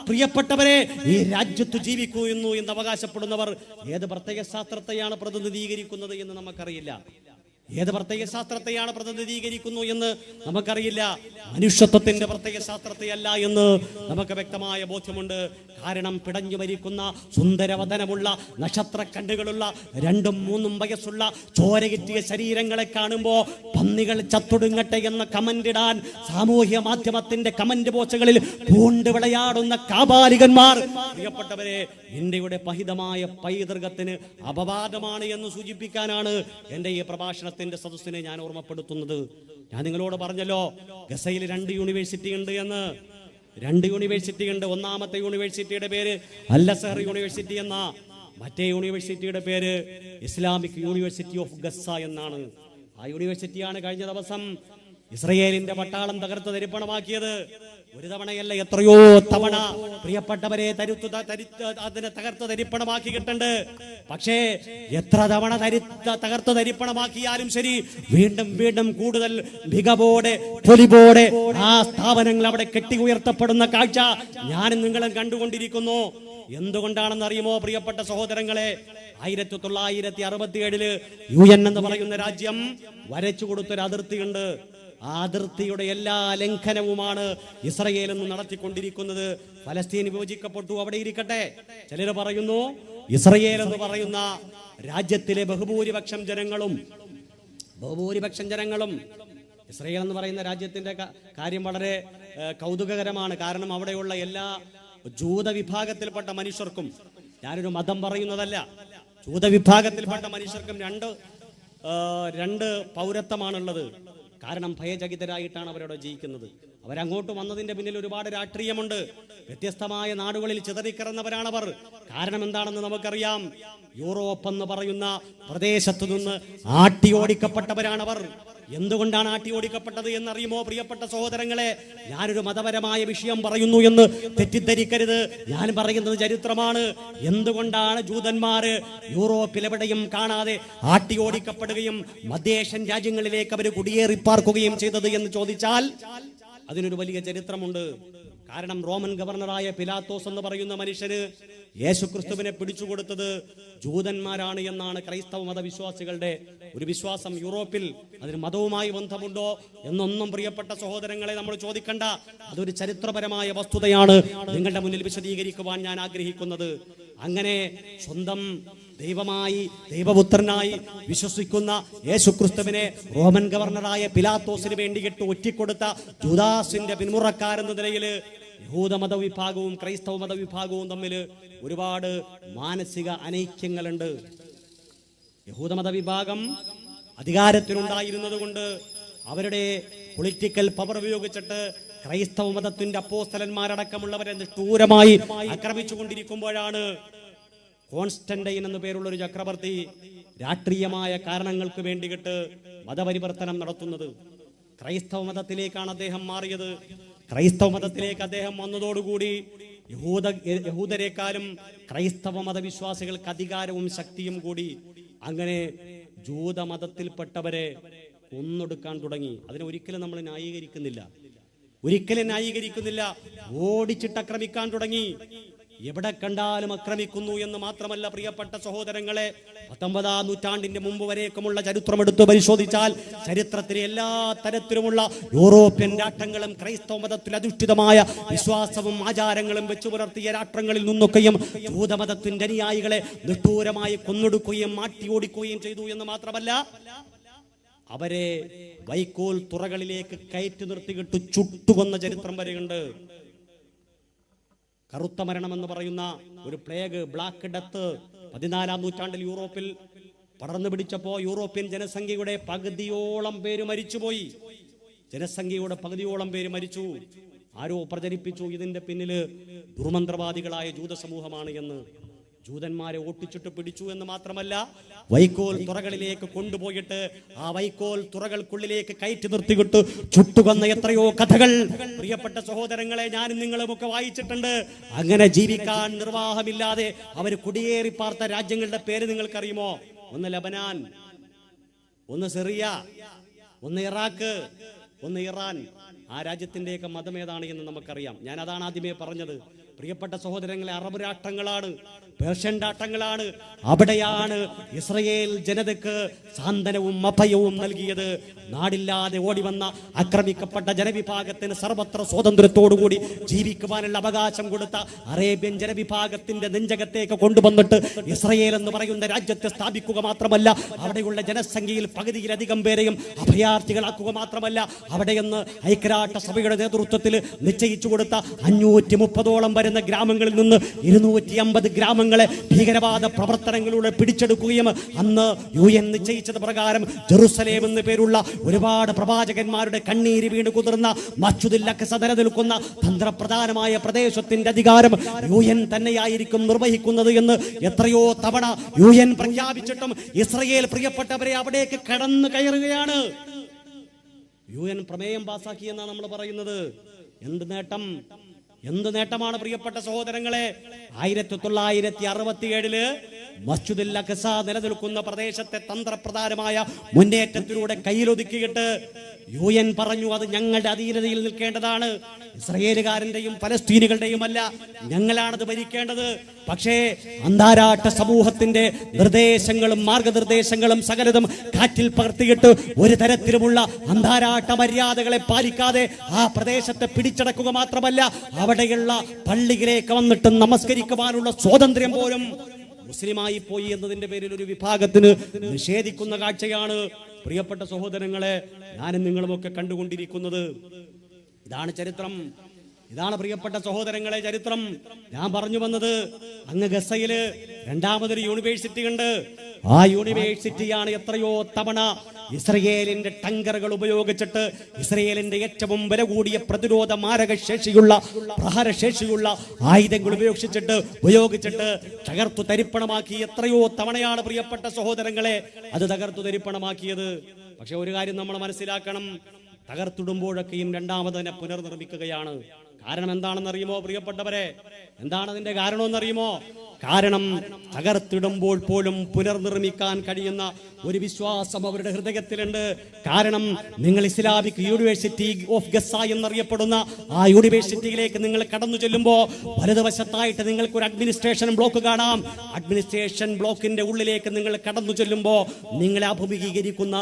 പ്രിയപ്പെട്ടവരെ, ഈ രാജ്യത്ത് ജീവിക്കുന്നു എന്ന് അവകാശപ്പെടുന്നവർ ഏത് പ്രത്യേക ശാസ്ത്രത്തെയാണ് പ്രതിനിധീകരിക്കുന്നത് എന്ന് നമുക്കറിയില്ല. ഏത് പ്രത്യേക ശാസ്ത്രത്തെയാണ് പ്രതിനിധീകരിക്കുന്നു എന്ന് നമുക്കറിയില്ല. മനുഷ്യത്വത്തിന്റെ പ്രത്യേക ശാസ്ത്രത്തെയല്ല എന്ന് നമുക്ക് വ്യക്തമായ ബോധ്യമുണ്ട്. കാരണം പിടഞ്ഞു മരിക്കുന്ന സുന്ദരവദനമുള്ള നക്ഷത്ര കണ്ണുകളുള്ള 2ഉം 3ഉം വയസ്സുള്ള ചോരകിറ്റിയ ശരീരങ്ങളെ കാണുമ്പോ പന്നികൾ ചത്തൊടുങ്ങട്ടെ എന്ന കമന്റ് ഇടാൻ സാമൂഹ്യ മാധ്യമത്തിന്റെ കമന്റ് ബോക്സുകളിൽ പൂണ്ട് വിളയാടുന്ന കാബാലികന്മാർ പ്രിയപ്പെട്ടവരെ, ഇന്ത്യയുടെ പഹിതമായ പൈതൃകത്തിന് അപവാദമാണ് എന്ന് സൂചിപ്പിക്കാനാണ് എന്റെ ഈ പ്രഭാഷണത്തിന്റെ സദസ്സിനെ ഞാൻ ഓർമ്മപ്പെടുത്തുന്നത്. ഞാൻ നിങ്ങളോട് പറഞ്ഞല്ലോ, ഗസയിൽ 2 യൂണിവേഴ്സിറ്റി ഉണ്ട് എന്ന്. 2 യൂണിവേഴ്സിറ്റി ഉണ്ട്. ഒന്നാമത്തെ യൂണിവേഴ്സിറ്റിയുടെ പേര് അൽ അസ്ഹർ യൂണിവേഴ്സിറ്റി എന്ന, മറ്റേ യൂണിവേഴ്സിറ്റിയുടെ പേര് ഇസ്ലാമിക് യൂണിവേഴ്സിറ്റി ഓഫ് ഗസ എന്നാണ്. ആ യൂണിവേഴ്സിറ്റിയാണ് കഴിഞ്ഞ ദിവസം ഇസ്രയേലിന്റെ പട്ടാളം തകർത്ത് തരിപ്പണമാക്കിയത്. ഒരു തവണയല്ല, എത്രയോ തവണ പ്രിയപ്പെട്ടവരെ അതിനെ തകർത്ത് തരിപ്പണമാക്കിയിട്ടുണ്ട്. പക്ഷേ എത്ര തവണ തകർത്ത് തരിപ്പണമാക്കിയാലും ശരി, വീണ്ടും വീണ്ടും കൂടുതൽ മികവോടെ പൊലിവോടെ ആ സ്ഥാപനങ്ങൾ അവിടെ കെട്ടി ഉയർത്തപ്പെടുന്ന കാഴ്ച ഞാനും നിങ്ങളും കണ്ടുകൊണ്ടിരിക്കുന്നു. എന്തുകൊണ്ടാണെന്ന് അറിയുമോ പ്രിയപ്പെട്ട സഹോദരങ്ങളെ? 1967 UN എന്ന് പറയുന്ന രാജ്യം വരച്ചു കൊടുത്തൊരു അതിർത്തിയുണ്ട്. ആ അതിർത്തിയുടെ എല്ലാ ലംഘനവുമാണ് ഇസ്രയേൽ എന്ന് നടത്തിക്കൊണ്ടിരിക്കുന്നത്. ഫലസ്തീൻ വിഭജിക്കപ്പെട്ടു, അവിടെ ഇരിക്കട്ടെ. ചിലർ പറയുന്നു ഇസ്രയേൽ എന്ന് പറയുന്ന രാജ്യത്തിലെ ബഹുഭൂരിപക്ഷം ജനങ്ങളും ഇസ്രയേൽ എന്ന് പറയുന്ന രാജ്യത്തിന്റെ കാര്യം വളരെ കൗതുകകരമാണ്. കാരണം അവിടെയുള്ള എല്ലാ ജൂത വിഭാഗത്തിൽപ്പെട്ട മനുഷ്യർക്കും, ഞാനൊരു മതം പറയുന്നതല്ല, ജൂത വിഭാഗത്തിൽപ്പെട്ട മനുഷ്യർക്കും രണ്ട് പൗരത്വമാണുള്ളത്. കാരണം ഭയചകിതരായിട്ടാണ് അവരവിടെ ജീവിക്കുന്നത്. അവരങ്ങോട്ട് വന്നതിന്റെ പിന്നിൽ ഒരുപാട് രാഷ്ട്രീയമുണ്ട്. വ്യത്യസ്തമായ നാടുകളിൽ ചിതറിക്കിടന്നവരാണവർ. കാരണം എന്താണെന്ന് നമുക്കറിയാം. യൂറോപ്പ് എന്ന് പറയുന്ന പ്രദേശത്തു നിന്ന് ആട്ടിയോടിക്കപ്പെട്ടവരാണവർ. എന്തുകൊണ്ടാണ് ആട്ടിയോടിക്കപ്പെട്ടത് എന്നറിയുമോ പ്രിയപ്പെട്ട സഹോദരങ്ങളെ? ഞാനൊരു മതപരമായ വിഷയം പറയുന്നു എന്ന് തെറ്റിദ്ധരിക്കരുത്. ഞാൻ പറയുന്നത് ചരിത്രമാണ്. എന്തുകൊണ്ടാണ് ജൂതന്മാര് യൂറോപ്പിലെവിടെയും കാണാതെ ആട്ടിയോടിക്കപ്പെടുകയും മധ്യേഷ്യൻ രാജ്യങ്ങളിലേക്ക് അവർ കുടിയേറി പാർക്കുകയും ചെയ്തത് എന്ന് ചോദിച്ചാൽ അതിനൊരു വലിയ ചരിത്രമുണ്ട്. കാരണം റോമൻ ഗവർണറായ പിലാത്തോസ് എന്ന് പറയുന്ന മനുഷ്യന് യേശുക്രിസ്തുവിനെ പിടിച്ചുകൊടുത്തത് ജൂതന്മാരാണ് എന്നാണ് ക്രൈസ്തവ മതവിശ്വാസികളുടെ ഒരു വിശ്വാസം. യൂറോപ്പിൽ അതിന് മതവുമായി ബന്ധമുണ്ടോ എന്നൊന്നും പ്രിയപ്പെട്ട സഹോദരങ്ങളെ നമ്മൾ ചോദിക്കണ്ട. അതൊരു ചരിത്രപരമായ വസ്തുതയാണ് നിങ്ങളുടെ മുന്നിൽ വിശദീകരിക്കുവാൻ ഞാൻ ആഗ്രഹിക്കുന്നത്. അങ്ങനെ സ്വന്തം ദൈവമായി ദൈവപുത്രനായി വിശ്വസിക്കുന്ന യേശുക്രിസ്തുവിനെ റോമൻ ഗവർണറായ പിലാത്തോസിന് വേണ്ടിയിട്ട് ഒറ്റിക്കൊടുത്ത ജൂദാസിന്റെ പിന്മുറക്കാരെന്ന നിലയിൽ യഹൂദ മതവിഭാഗവും ക്രൈസ്തവ മതവിഭാഗവും തമ്മിൽ ഒരുപാട് മാനസിക അനൈക്യങ്ങളുണ്ട്. യഹൂദ മതവിഭാഗം അധികാരത്തിലുണ്ടായിരുന്നത് കൊണ്ട് അവരുടെ പൊളിറ്റിക്കൽ പവർ ഉപയോഗിച്ചിട്ട് ക്രൈസ്തവ മതത്തിന്റെ അപ്പോസ്തലന്മാരടക്കമുള്ളവരെ നിഷ്ഠൂരമായി ആക്രമിച്ചുകൊണ്ടിരിക്കുമ്പോഴാണ് കോൺസ്റ്റന്റൈൻ എന്നു പേരുള്ള ഒരു ചക്രവർത്തി രാഷ്ട്രീയമായ കാരണങ്ങൾക്ക് വേണ്ടിയിട്ട് മതപരിവർത്തനം നടത്തുന്നത്. ക്രൈസ്തവ മതത്തിലേക്കാണ് അദ്ദേഹം മാറിയത്. ക്രൈസ്തവ മതത്തിലേക്ക് അദ്ദേഹം വന്നതോടുകൂടി യഹൂദരെക്കാളും ക്രൈസ്തവ മതവിശ്വാസികൾക്ക് അധികാരവും ശക്തിയും കൂടി. അങ്ങനെ ജൂതമതത്തിൽപ്പെട്ടവരെ കൊന്നൊടുക്കാൻ തുടങ്ങി. അതിനെ ഒരിക്കലും നമ്മൾ ന്യായീകരിക്കുന്നില്ല, ഓടിച്ചിട്ടാക്രമിക്കാൻ തുടങ്ങി. എവിടെ കണ്ടാലും ആക്രമിക്കുന്നു എന്ന് മാത്രമല്ല പ്രിയപ്പെട്ട സഹോദരങ്ങളെ, 19-ാം നൂറ്റാണ്ടിന്റെ മുമ്പ് വരേക്കുമുള്ള ചരിത്രം എടുത്തു പരിശോധിച്ചാൽ ചരിത്രത്തിലെ എല്ലാ തരത്തിലുമുള്ള യൂറോപ്യൻ രാഷ്ട്രങ്ങളും ക്രൈസ്തവ മതത്തിൽ അധിഷ്ഠിതമായ വിശ്വാസവും ആചാരങ്ങളും വെച്ചു പുലർത്തിയ രാഷ്ട്രങ്ങളിൽ നിന്നൊക്കെയും ജൂതമതത്തിന്റെ അനുയായികളെ നിഷ്ഠൂരമായി കൊന്നൊടുക്കുകയും മാറ്റിയോടിക്കുകയും ചെയ്തു എന്ന് മാത്രമല്ല, അവരെ വൈക്കോൽ തുറകളിലേക്ക് കയറ്റി നിർത്തിയിട്ട് ചുട്ടുകൊന്ന ചരിത്രം വരെയുണ്ട്. കറുത്ത മരണം എന്ന് പറയുന്ന ഒരു പ്ലേഗ്, ബ്ലാക്ക് ഡെത്ത് 14-ാം നൂറ്റാണ്ടിൽ യൂറോപ്പിൽ പടർന്നു പിടിച്ചപ്പോ യൂറോപ്യൻ ജനസംഖ്യയുടെ പകുതിയോളം പേര് മരിച്ചുപോയി. മരിച്ചു. ആരോ പ്രചരിപ്പിച്ചു ഇതിന്റെ പിന്നില് ദുർമന്ത്രവാദികളായ ജൂത സമൂഹമാണ് എന്ന്. ജൂതന്മാരെ ഓട്ടിച്ചിട്ട് പിടിച്ചു എന്ന് മാത്രമല്ല, വൈക്കോൽ തുറകളിലേക്ക് കൊണ്ടുപോയിട്ട് ആ വൈക്കോൽ തുറകൾക്കുള്ളിലേക്ക് കയറ്റി നിർത്തിയിട്ട് ചുട്ടുകൊന്ന എത്രയോ കഥകൾ പ്രിയപ്പെട്ട സഹോദരങ്ങളെ ഞാനും നിങ്ങളുമൊക്കെ വായിച്ചിട്ടുണ്ട്. അങ്ങനെ ജീവിക്കാൻ നിർവാഹമില്ലാതെ അവർ കുടിയേറി പാർത്ത രാജ്യങ്ങളുടെ പേര് നിങ്ങൾക്കറിയുമോ? ഒന്ന് ലബനാൻ, ഒന്ന് സിറിയ, ഒന്ന് ഇറാഖ്, ഒന്ന് ഇറാൻ. ആ രാജ്യത്തിന്റെയൊക്കെ മതം ഏതാണ് എന്ന് നമുക്കറിയാം. ഞാൻ അതാണ് ആദ്യമേ പറഞ്ഞത്. പ്രിയപ്പെട്ട സഹോദരങ്ങളെ, അറബ് രാഷ്ട്രങ്ങളാണ്, പേർഷ്യൻ രാഷ്ട്രങ്ങളാണ്. അവിടെയാണ് ഇസ്രയേൽ ജനതയ്ക്ക് സാന്ത്വനവും അഭയവും നൽകിയത്. നാടില്ലാതെ ഓടി വന്ന ആക്രമിക്കപ്പെട്ട ജനവിഭാഗത്തിന് സർവത്ര സ്വാതന്ത്ര്യത്തോടുകൂടി ജീവിക്കുവാനുള്ള അവകാശം കൊടുത്ത അറേബ്യൻ ജനവിഭാഗത്തിന്റെ നെഞ്ചകത്തേക്ക് കൊണ്ടുവന്നിട്ട് ഇസ്രയേൽ എന്ന് പറയുന്ന രാജ്യത്തെ സ്ഥാപിക്കുക മാത്രമല്ല, അവിടെയുള്ള ജനസംഖ്യയിൽ പകുതിയിലധികം പേരെയും അഭയാർത്ഥികളാക്കുക മാത്രമല്ല, അവിടെയെന്ന് ഐക്യരാഷ്ട്ര സഭയുടെ നേതൃത്വത്തിൽ നിശ്ചയിച്ചു കൊടുത്ത 530ഓളം വരുന്ന ഗ്രാമങ്ങളിൽ നിന്ന് 250 ഗ്രാമങ്ങളെ ഭീകരവാദ പ്രവർത്തനങ്ങളിലൂടെ പിടിച്ചെടുക്കുകയും അന്ന് UN നിശ്ചയിച്ചത് പ്രകാരം ജെറുസലേം എന്ന് പേരുള്ള ഒരുപാട് പ്രവാചകന്മാരുടെ കണ്ണീര് വീണ് കുതിർന്ന മസ്ജിദുൽ അഖ്സ നിലനിൽക്കുന്ന തന്ത്രപ്രധാനമായ പ്രദേശത്തിന്റെ അധികാരം UN തന്നെയായിരിക്കും നിർവഹിക്കുന്നത് എന്ന് എത്രയോ തവണ UN പ്രഖ്യാപിച്ചിട്ടും ഇസ്രയേൽ പ്രിയപ്പെട്ടവരെ അവിടേക്ക് കടന്നു കയറുകയാണ്. UN പ്രമേയം പാസാക്കി എന്നാണ് നമ്മൾ പറയുന്നത്. എന്ത് നേട്ടമാണ് പ്രിയപ്പെട്ട സഹോദരങ്ങളെ? 1967 മസ്ജിദുൽ അഖ്സ നിലനിൽക്കുന്ന പ്രദേശത്തെ തന്ത്രപ്രധാനമായ മുന്നേറ്റത്തിലൂടെ കയ്യിലൊതുക്കിയിട്ട് UN പറഞ്ഞു അത് ഞങ്ങളുടെ അധീനതയിൽ നിൽക്കേണ്ടതാണ്, ഇസ്രയേലുകാരന്റെയും ഫലസ്തീനുകളുടെയും അല്ല, ഞങ്ങളാണത് ഭരിക്കേണ്ടത്. പക്ഷേ അന്താരാഷ്ട്ര സമൂഹത്തിന്റെ നിർദ്ദേശങ്ങളും മാർഗനിർദ്ദേശങ്ങളും സകലതും കാറ്റിൽ പകർത്തിയിട്ട് ഒരു തരത്തിലുമുള്ള അന്താരാഷ്ട്ര മര്യാദകളെ പാലിക്കാതെ ആ പ്രദേശത്തെ പിടിച്ചടക്കുക മാത്രമല്ല, അവിടെയുള്ള പള്ളിയിലേക്ക് വന്നിട്ട് നമസ്കരിക്കുവാനുള്ള സ്വാതന്ത്ര്യം പോലും മുസ്ലിമായി പോയി എന്നതിന്റെ പേരിൽ ഒരു വിഭാഗത്തിന് നിഷേധിക്കുന്ന കാഴ്ചയാണ് പ്രിയപ്പെട്ട സഹോദരങ്ങളെ ഞാനും നിങ്ങളുമൊക്കെ കണ്ടുകൊണ്ടിരിക്കുന്നത്. ഇതാണ് ചരിത്രം. ഇതാണ് പ്രിയപ്പെട്ട സഹോദരങ്ങളെ ചരിത്രം. ഞാൻ പറഞ്ഞു വന്നത്, അങ്ങ് ഗസയില് രണ്ടാമതൊരു യൂണിവേഴ്സിറ്റി ഉണ്ട്. ആ യൂണിവേഴ്സിറ്റിയാണ് എത്രയോ തവണ ഇസ്രയേലിന്റെ ടങ്കറുകൾ ഉപയോഗിച്ചിട്ട് ഇസ്രയേലിന്റെ ഏറ്റവും വില കൂടിയ പ്രതിരോധ മാരകശേഷിയുള്ള പ്രഹരശേഷിയുള്ള ആയുധങ്ങൾ ഉപയോഗിച്ചിട്ട് തകർത്തു തരിപ്പണമാക്കി. എത്രയോ തവണയാണ് പ്രിയപ്പെട്ട സഹോദരങ്ങളെ അത് തകർത്തു തരിപ്പണമാക്കിയത്. പക്ഷെ ഒരു കാര്യം നമ്മൾ മനസ്സിലാക്കണം, തകർത്തിടുമ്പോഴൊക്കെയും രണ്ടാമതിനെ പുനർനിർമ്മിക്കുകയാണ്. കാരണം എന്താണെന്നറിയുമോ പ്രിയപ്പെട്ടവരെ? എന്താണ് അതിന്റെ കാരണമെന്നറിയുമോ? കാരണം തകർത്തിടുമ്പോൾ പോലും പുനർനിർമ്മിക്കാൻ കഴിയുന്ന ഒരു വിശ്വാസം അവരുടെ ഹൃദയത്തിലുണ്ട്. കാരണം നിങ്ങൾ ഇസ്ലാമിക് യൂണിവേഴ്സിറ്റി ഓഫ് ഗസ എന്നറിയപ്പെടുന്ന ആ യൂണിവേഴ്സിറ്റിയിലേക്ക് നിങ്ങൾ കടന്നു ചെല്ലുമ്പോൾ വലതുവശത്തായിട്ട് നിങ്ങൾക്ക് ഒരു അഡ്മിനിസ്ട്രേഷൻ ബ്ലോക്ക് കാണാം. അഡ്മിനിസ്ട്രേഷൻ ബ്ലോക്കിന്റെ ഉള്ളിലേക്ക് നിങ്ങൾ കടന്നു ചെല്ലുമ്പോൾ നിങ്ങളെ അഭിമുഖീകരിക്കുന്ന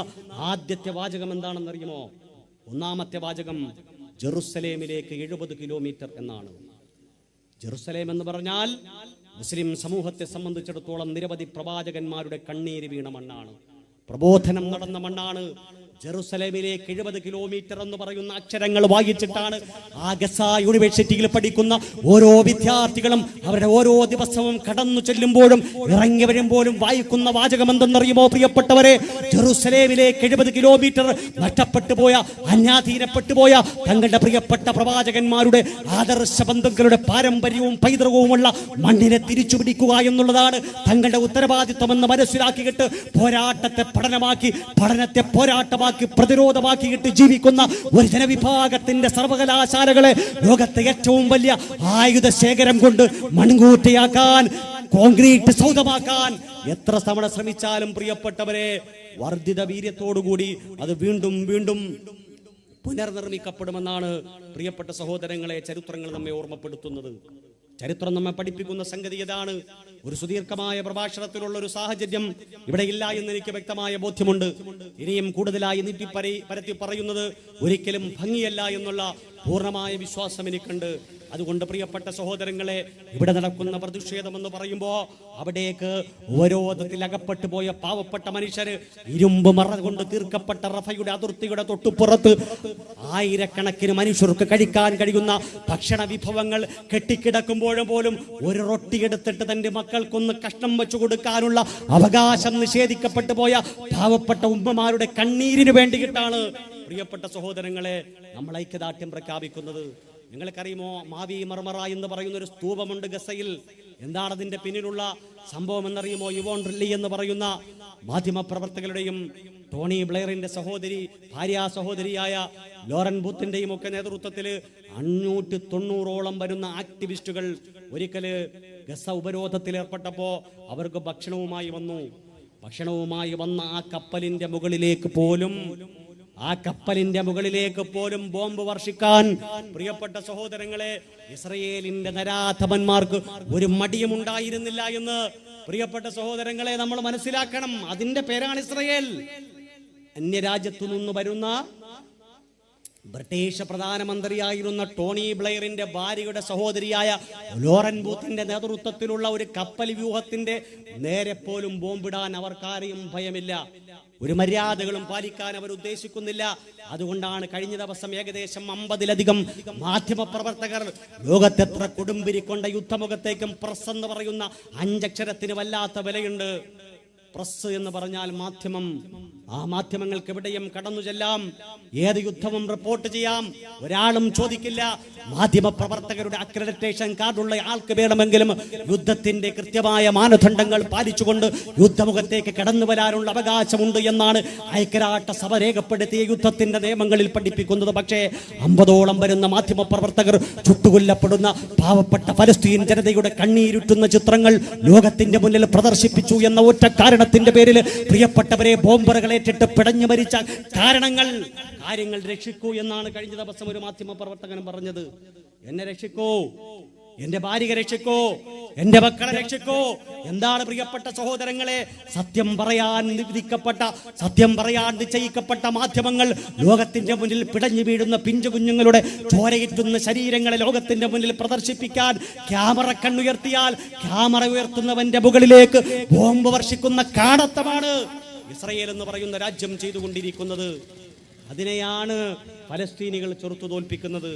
ആദ്യത്തെ വാചകം എന്താണെന്നറിയുമോ? ഒന്നാമത്തെ വാചകം ജെറുസലേമിലേക്ക് 70 കിലോമീറ്റർ എന്നാണ്. ജെറുസലേം എന്ന് പറഞ്ഞാൽ മുസ്ലിം സമൂഹത്തെ സംബന്ധിച്ചിടത്തോളം നിരവധി പ്രവാചകന്മാരുടെ കണ്ണീര് വീണ മണ്ണാണ്, പ്രബോധനം നടന്ന മണ്ണാണ്. ജെറുസലേമിലേക്ക് 70 കിലോമീറ്റർ എന്ന് പറയുന്ന അക്ഷരങ്ങൾ വായിച്ചിട്ടാണ് ആ ഗസ യൂണിവേഴ്സിറ്റിയിൽ പഠിക്കുന്ന ഓരോ വിദ്യാർത്ഥികളും അവരുടെ ഓരോ ദിവസവും കടന്നു ചെല്ലുമ്പോഴും ഇറങ്ങി വരുമ്പോഴും വായിക്കുന്ന വാചകം എന്തെന്നറിയുമോ പ്രിയപ്പെട്ടവരെ? ജെറുസലേമിലേക്ക് 70 കിലോമീറ്റർ നഷ്ടപ്പെട്ടു പോയ, അന്യാധീനപ്പെട്ടു പോയ തങ്ങളുടെ പ്രിയപ്പെട്ട പ്രവാചകന്മാരുടെ ആദർശ ബന്ധുക്കളുടെ പാരമ്പര്യവും പൈതൃകവുമുള്ള മണ്ണിനെ തിരിച്ചു പിടിക്കുക എന്നുള്ളതാണ് തങ്ങളുടെ ഉത്തരവാദിത്വമെന്ന് മനസ്സിലാക്കിയിട്ട് പോരാട്ടത്തെ പഠനമാക്കി, പഠനത്തെ പോരാട്ടമാക്കി, പ്രതിരോധമാക്കിയിട്ട് ജീവിക്കുന്ന ഒരു ജനവിഭാഗത്തിന്റെ സർവകലാശാലകളെ ലോകത്തെ ഏറ്റവും വലിയ ആയുധ ശേഖരം കൊണ്ട് മൺകൂട്ടയാക്കാൻ, കോൺക്രീറ്റ് സൗധമാക്കാൻ എത്ര തവണ ശ്രമിച്ചാലും പ്രിയപ്പെട്ടവരെ വർദ്ധിത വീര്യത്തോടുകൂടി അത് വീണ്ടും വീണ്ടും പുനർനിർമ്മിക്കപ്പെടുമെന്നാണ് പ്രിയപ്പെട്ട സഹോദരങ്ങളെ ചരിത്രങ്ങൾ നമ്മെ ഓർമ്മപ്പെടുത്തുന്നത്. ചരിത്രം നമ്മെ പഠിപ്പിക്കുന്ന സംഗതി ഇതാണ്. ഒരു സുദീർഘമായ പ്രഭാഷണത്തിലുള്ള ഒരു സാഹചര്യം ഇവിടെ ഇല്ല എന്ന് എനിക്ക് വ്യക്തമായ ബോധ്യമുണ്ട്. ഇനിയും കൂടുതലായി പരത്തി പറയുന്നത് ഒരിക്കലും ഭംഗിയല്ല എന്നുള്ള പൂർണ്ണമായ വിശ്വാസം എനിക്കുണ്ട്. അതുകൊണ്ട് പ്രിയപ്പെട്ട സഹോദരങ്ങളെ, ഇവിടെ നടക്കുന്ന പ്രതിഷേധം എന്ന് പറയുമ്പോൾ അവിടേക്ക് ഉപരോധത്തിൽ അകപ്പെട്ടു പോയ പാവപ്പെട്ട മനുഷ്യര് ഇരുമ്പ് മറ കൊണ്ട് തീർക്കപ്പെട്ട റഫയുടെ അതിർത്തിയുടെ തൊട്ടുപുറത്ത് ആയിരക്കണക്കിന് മനുഷ്യർക്ക് കഴിക്കാൻ കഴിയുന്ന ഭക്ഷണ വിഭവങ്ങൾ കെട്ടിക്കിടക്കുമ്പോഴും പോലും ഒരു റൊട്ടി എടുത്തിട്ട് തന്റെ മക്കൾക്കൊന്ന് കഷ്ണം വെച്ചു കൊടുക്കാനുള്ള അവകാശം നിഷേധിക്കപ്പെട്ടു പോയ പാവപ്പെട്ട ഉമ്മമാരുടെ കണ്ണീരിന് വേണ്ടിയിട്ടാണ് പ്രിയപ്പെട്ട സഹോദരങ്ങളെ നമ്മൾ ഐക്യദാർഢ്യം പ്രഖ്യാപിക്കുന്നത്. നിങ്ങൾക്കറിയുമോ, മാവി മർമറ എന്ന് പറയുന്ന ഒരു സ്തൂപമുണ്ട് ഗസയിൽ. എന്താണ് അതിന്റെ പിന്നിലുള്ള സംഭവം എന്നറിയുമോ? യുവോൺ റില്ലി എന്ന് പറയുന്ന മാധ്യമപ്രവർത്തകരുടെയും ടോണി ബ്ലെയറിന്റെ ഭാര്യ സഹോദരിയായ ലോറൻ ബൂത്തിന്റെയും ഒക്കെ നേതൃത്വത്തിൽ 590ഓളം വരുന്ന ആക്ടിവിസ്റ്റുകൾ ഒരിക്കല് ഗസ ഉപരോധത്തിൽ ഏർപ്പെട്ടപ്പോ അവർക്ക് ഭക്ഷണവുമായി വന്ന ആ കപ്പലിന്റെ മുകളിലേക്ക് പോലും ബോംബ് വർഷിക്കാൻ പ്രിയപ്പെട്ട സഹോദരങ്ങളെ ഇസ്രയേലിന്റെ നരാധമന്മാർക്ക് ഒരു മടിയും ഉണ്ടായിരുന്നില്ല എന്ന് പ്രിയപ്പെട്ട സഹോദരങ്ങളെ നമ്മൾ മനസ്സിലാക്കണം. അതിന്റെ പേരാണ് ഇസ്രയേൽ. അന്യരാജ്യത്തു നിന്ന് വരുന്ന ബ്രിട്ടീഷ് പ്രധാനമന്ത്രിയായിരുന്ന ടോണി ബ്ലെയറിന്റെ ഭാര്യയുടെ സഹോദരിയായ ലോറൻ ബൂത്തിന്റെ നേതൃത്വത്തിലുള്ള ഒരു കപ്പൽ വ്യൂഹത്തിന്റെ നേരെ പോലും ബോംബിടാൻ അവർക്കാരെയും ഭയമില്ല. ഒരു മര്യാദകളും പാലിക്കാൻ അവർ ഉദ്ദേശിക്കുന്നില്ല. അതുകൊണ്ടാണ് കഴിഞ്ഞ ദിവസം ഏകദേശം 50-ലധികം മാധ്യമ പ്രവർത്തകർ ലോകത്തെത്ര കൊടുമ്പിരിക്കൊണ്ട യുദ്ധമുഖത്തേക്കും പ്രസ് എന്ന് പറയുന്ന 5 അക്ഷരത്തിന് വല്ലാത്ത വിലയുണ്ട്. പ്രസ് എന്ന് പറഞ്ഞാൽ മാധ്യമം. ആ മാധ്യമങ്ങൾക്ക് എവിടെയും കടന്നു ചെല്ലാം, ഏത് യുദ്ധവും റിപ്പോർട്ട് ചെയ്യാം, ഒരാളും ചോദിക്കില്ല. മാധ്യമ പ്രവർത്തകരുടെ അക്രഡിറ്റേഷൻ കാർഡുള്ള ആൾക്ക് വേണമെങ്കിലും യുദ്ധത്തിന്റെ കൃത്യമായ മാനദണ്ഡങ്ങൾ പാലിച്ചുകൊണ്ട് യുദ്ധമുഖത്തേക്ക് കടന്നു വരാനുള്ള അവകാശമുണ്ട് എന്നാണ് ഐക്യരാഷ്ട്രസഭ രേഖപ്പെടുത്തിയ യുദ്ധത്തിന്റെ നിയമങ്ങളിൽ പഠിപ്പിക്കുന്നത്. പക്ഷേ 50ഓളം വരുന്ന മാധ്യമ പ്രവർത്തകർ ചുട്ടുകൊല്ലപ്പെടുന്ന പാവപ്പെട്ട ഫലസ്തീൻ ജനതയുടെ കണ്ണീരുറ്റുന്ന ചിത്രങ്ങൾ ലോകത്തിന്റെ മുന്നിൽ പ്രദർശിപ്പിച്ചു എന്ന ഒറ്റ കാരണത്തിന്റെ പേരിൽ പ്രിയപ്പെട്ടവരെ ബോംബറുകളേറ്റിട്ട് പിടഞ്ഞു മരിച്ച കാര്യങ്ങൾ രക്ഷിക്കൂ എന്നാണ് കഴിഞ്ഞ ദിവസം ഒരു മാധ്യമ പ്രവർത്തകൻ പറഞ്ഞത്. എന്നെ രക്ഷിക്കൂ, എന്റെ ഭാര്യയെ രക്ഷിക്കൂ, എന്റെ മക്കളെ രക്ഷിക്കൂ. എന്താണ് പ്രിയപ്പെട്ട സഹോദരങ്ങളെ? സത്യം പറയാൻ വിധിക്കപ്പെട്ട, സത്യം പറയാൻ നിശ്ചയിക്കപ്പെട്ട മാധ്യമങ്ങൾ ലോകത്തിന്റെ മുന്നിൽ പിടഞ്ഞു വീഴുന്ന പിഞ്ചു കുഞ്ഞുങ്ങളുടെ ചോരയിട്ടുന്ന ശരീരങ്ങളെ ലോകത്തിന്റെ മുന്നിൽ പ്രദർശിപ്പിക്കാൻ ക്യാമറ കണ്ണുയർത്തിയാൽ ക്യാമറ ഉയർത്തുന്നവന്റെ മുകളിലേക്ക് ബോംബ് വർഷിക്കുന്ന കാടത്തമാണ് ഇസ്രയേൽ എന്ന് പറയുന്ന രാജ്യം ചെയ്തുകൊണ്ടിരിക്കുന്നത്. അതിനെയാണ് ഫലസ്തീനികൾ ചെറുത്തു തോൽപ്പിക്കുന്നത്.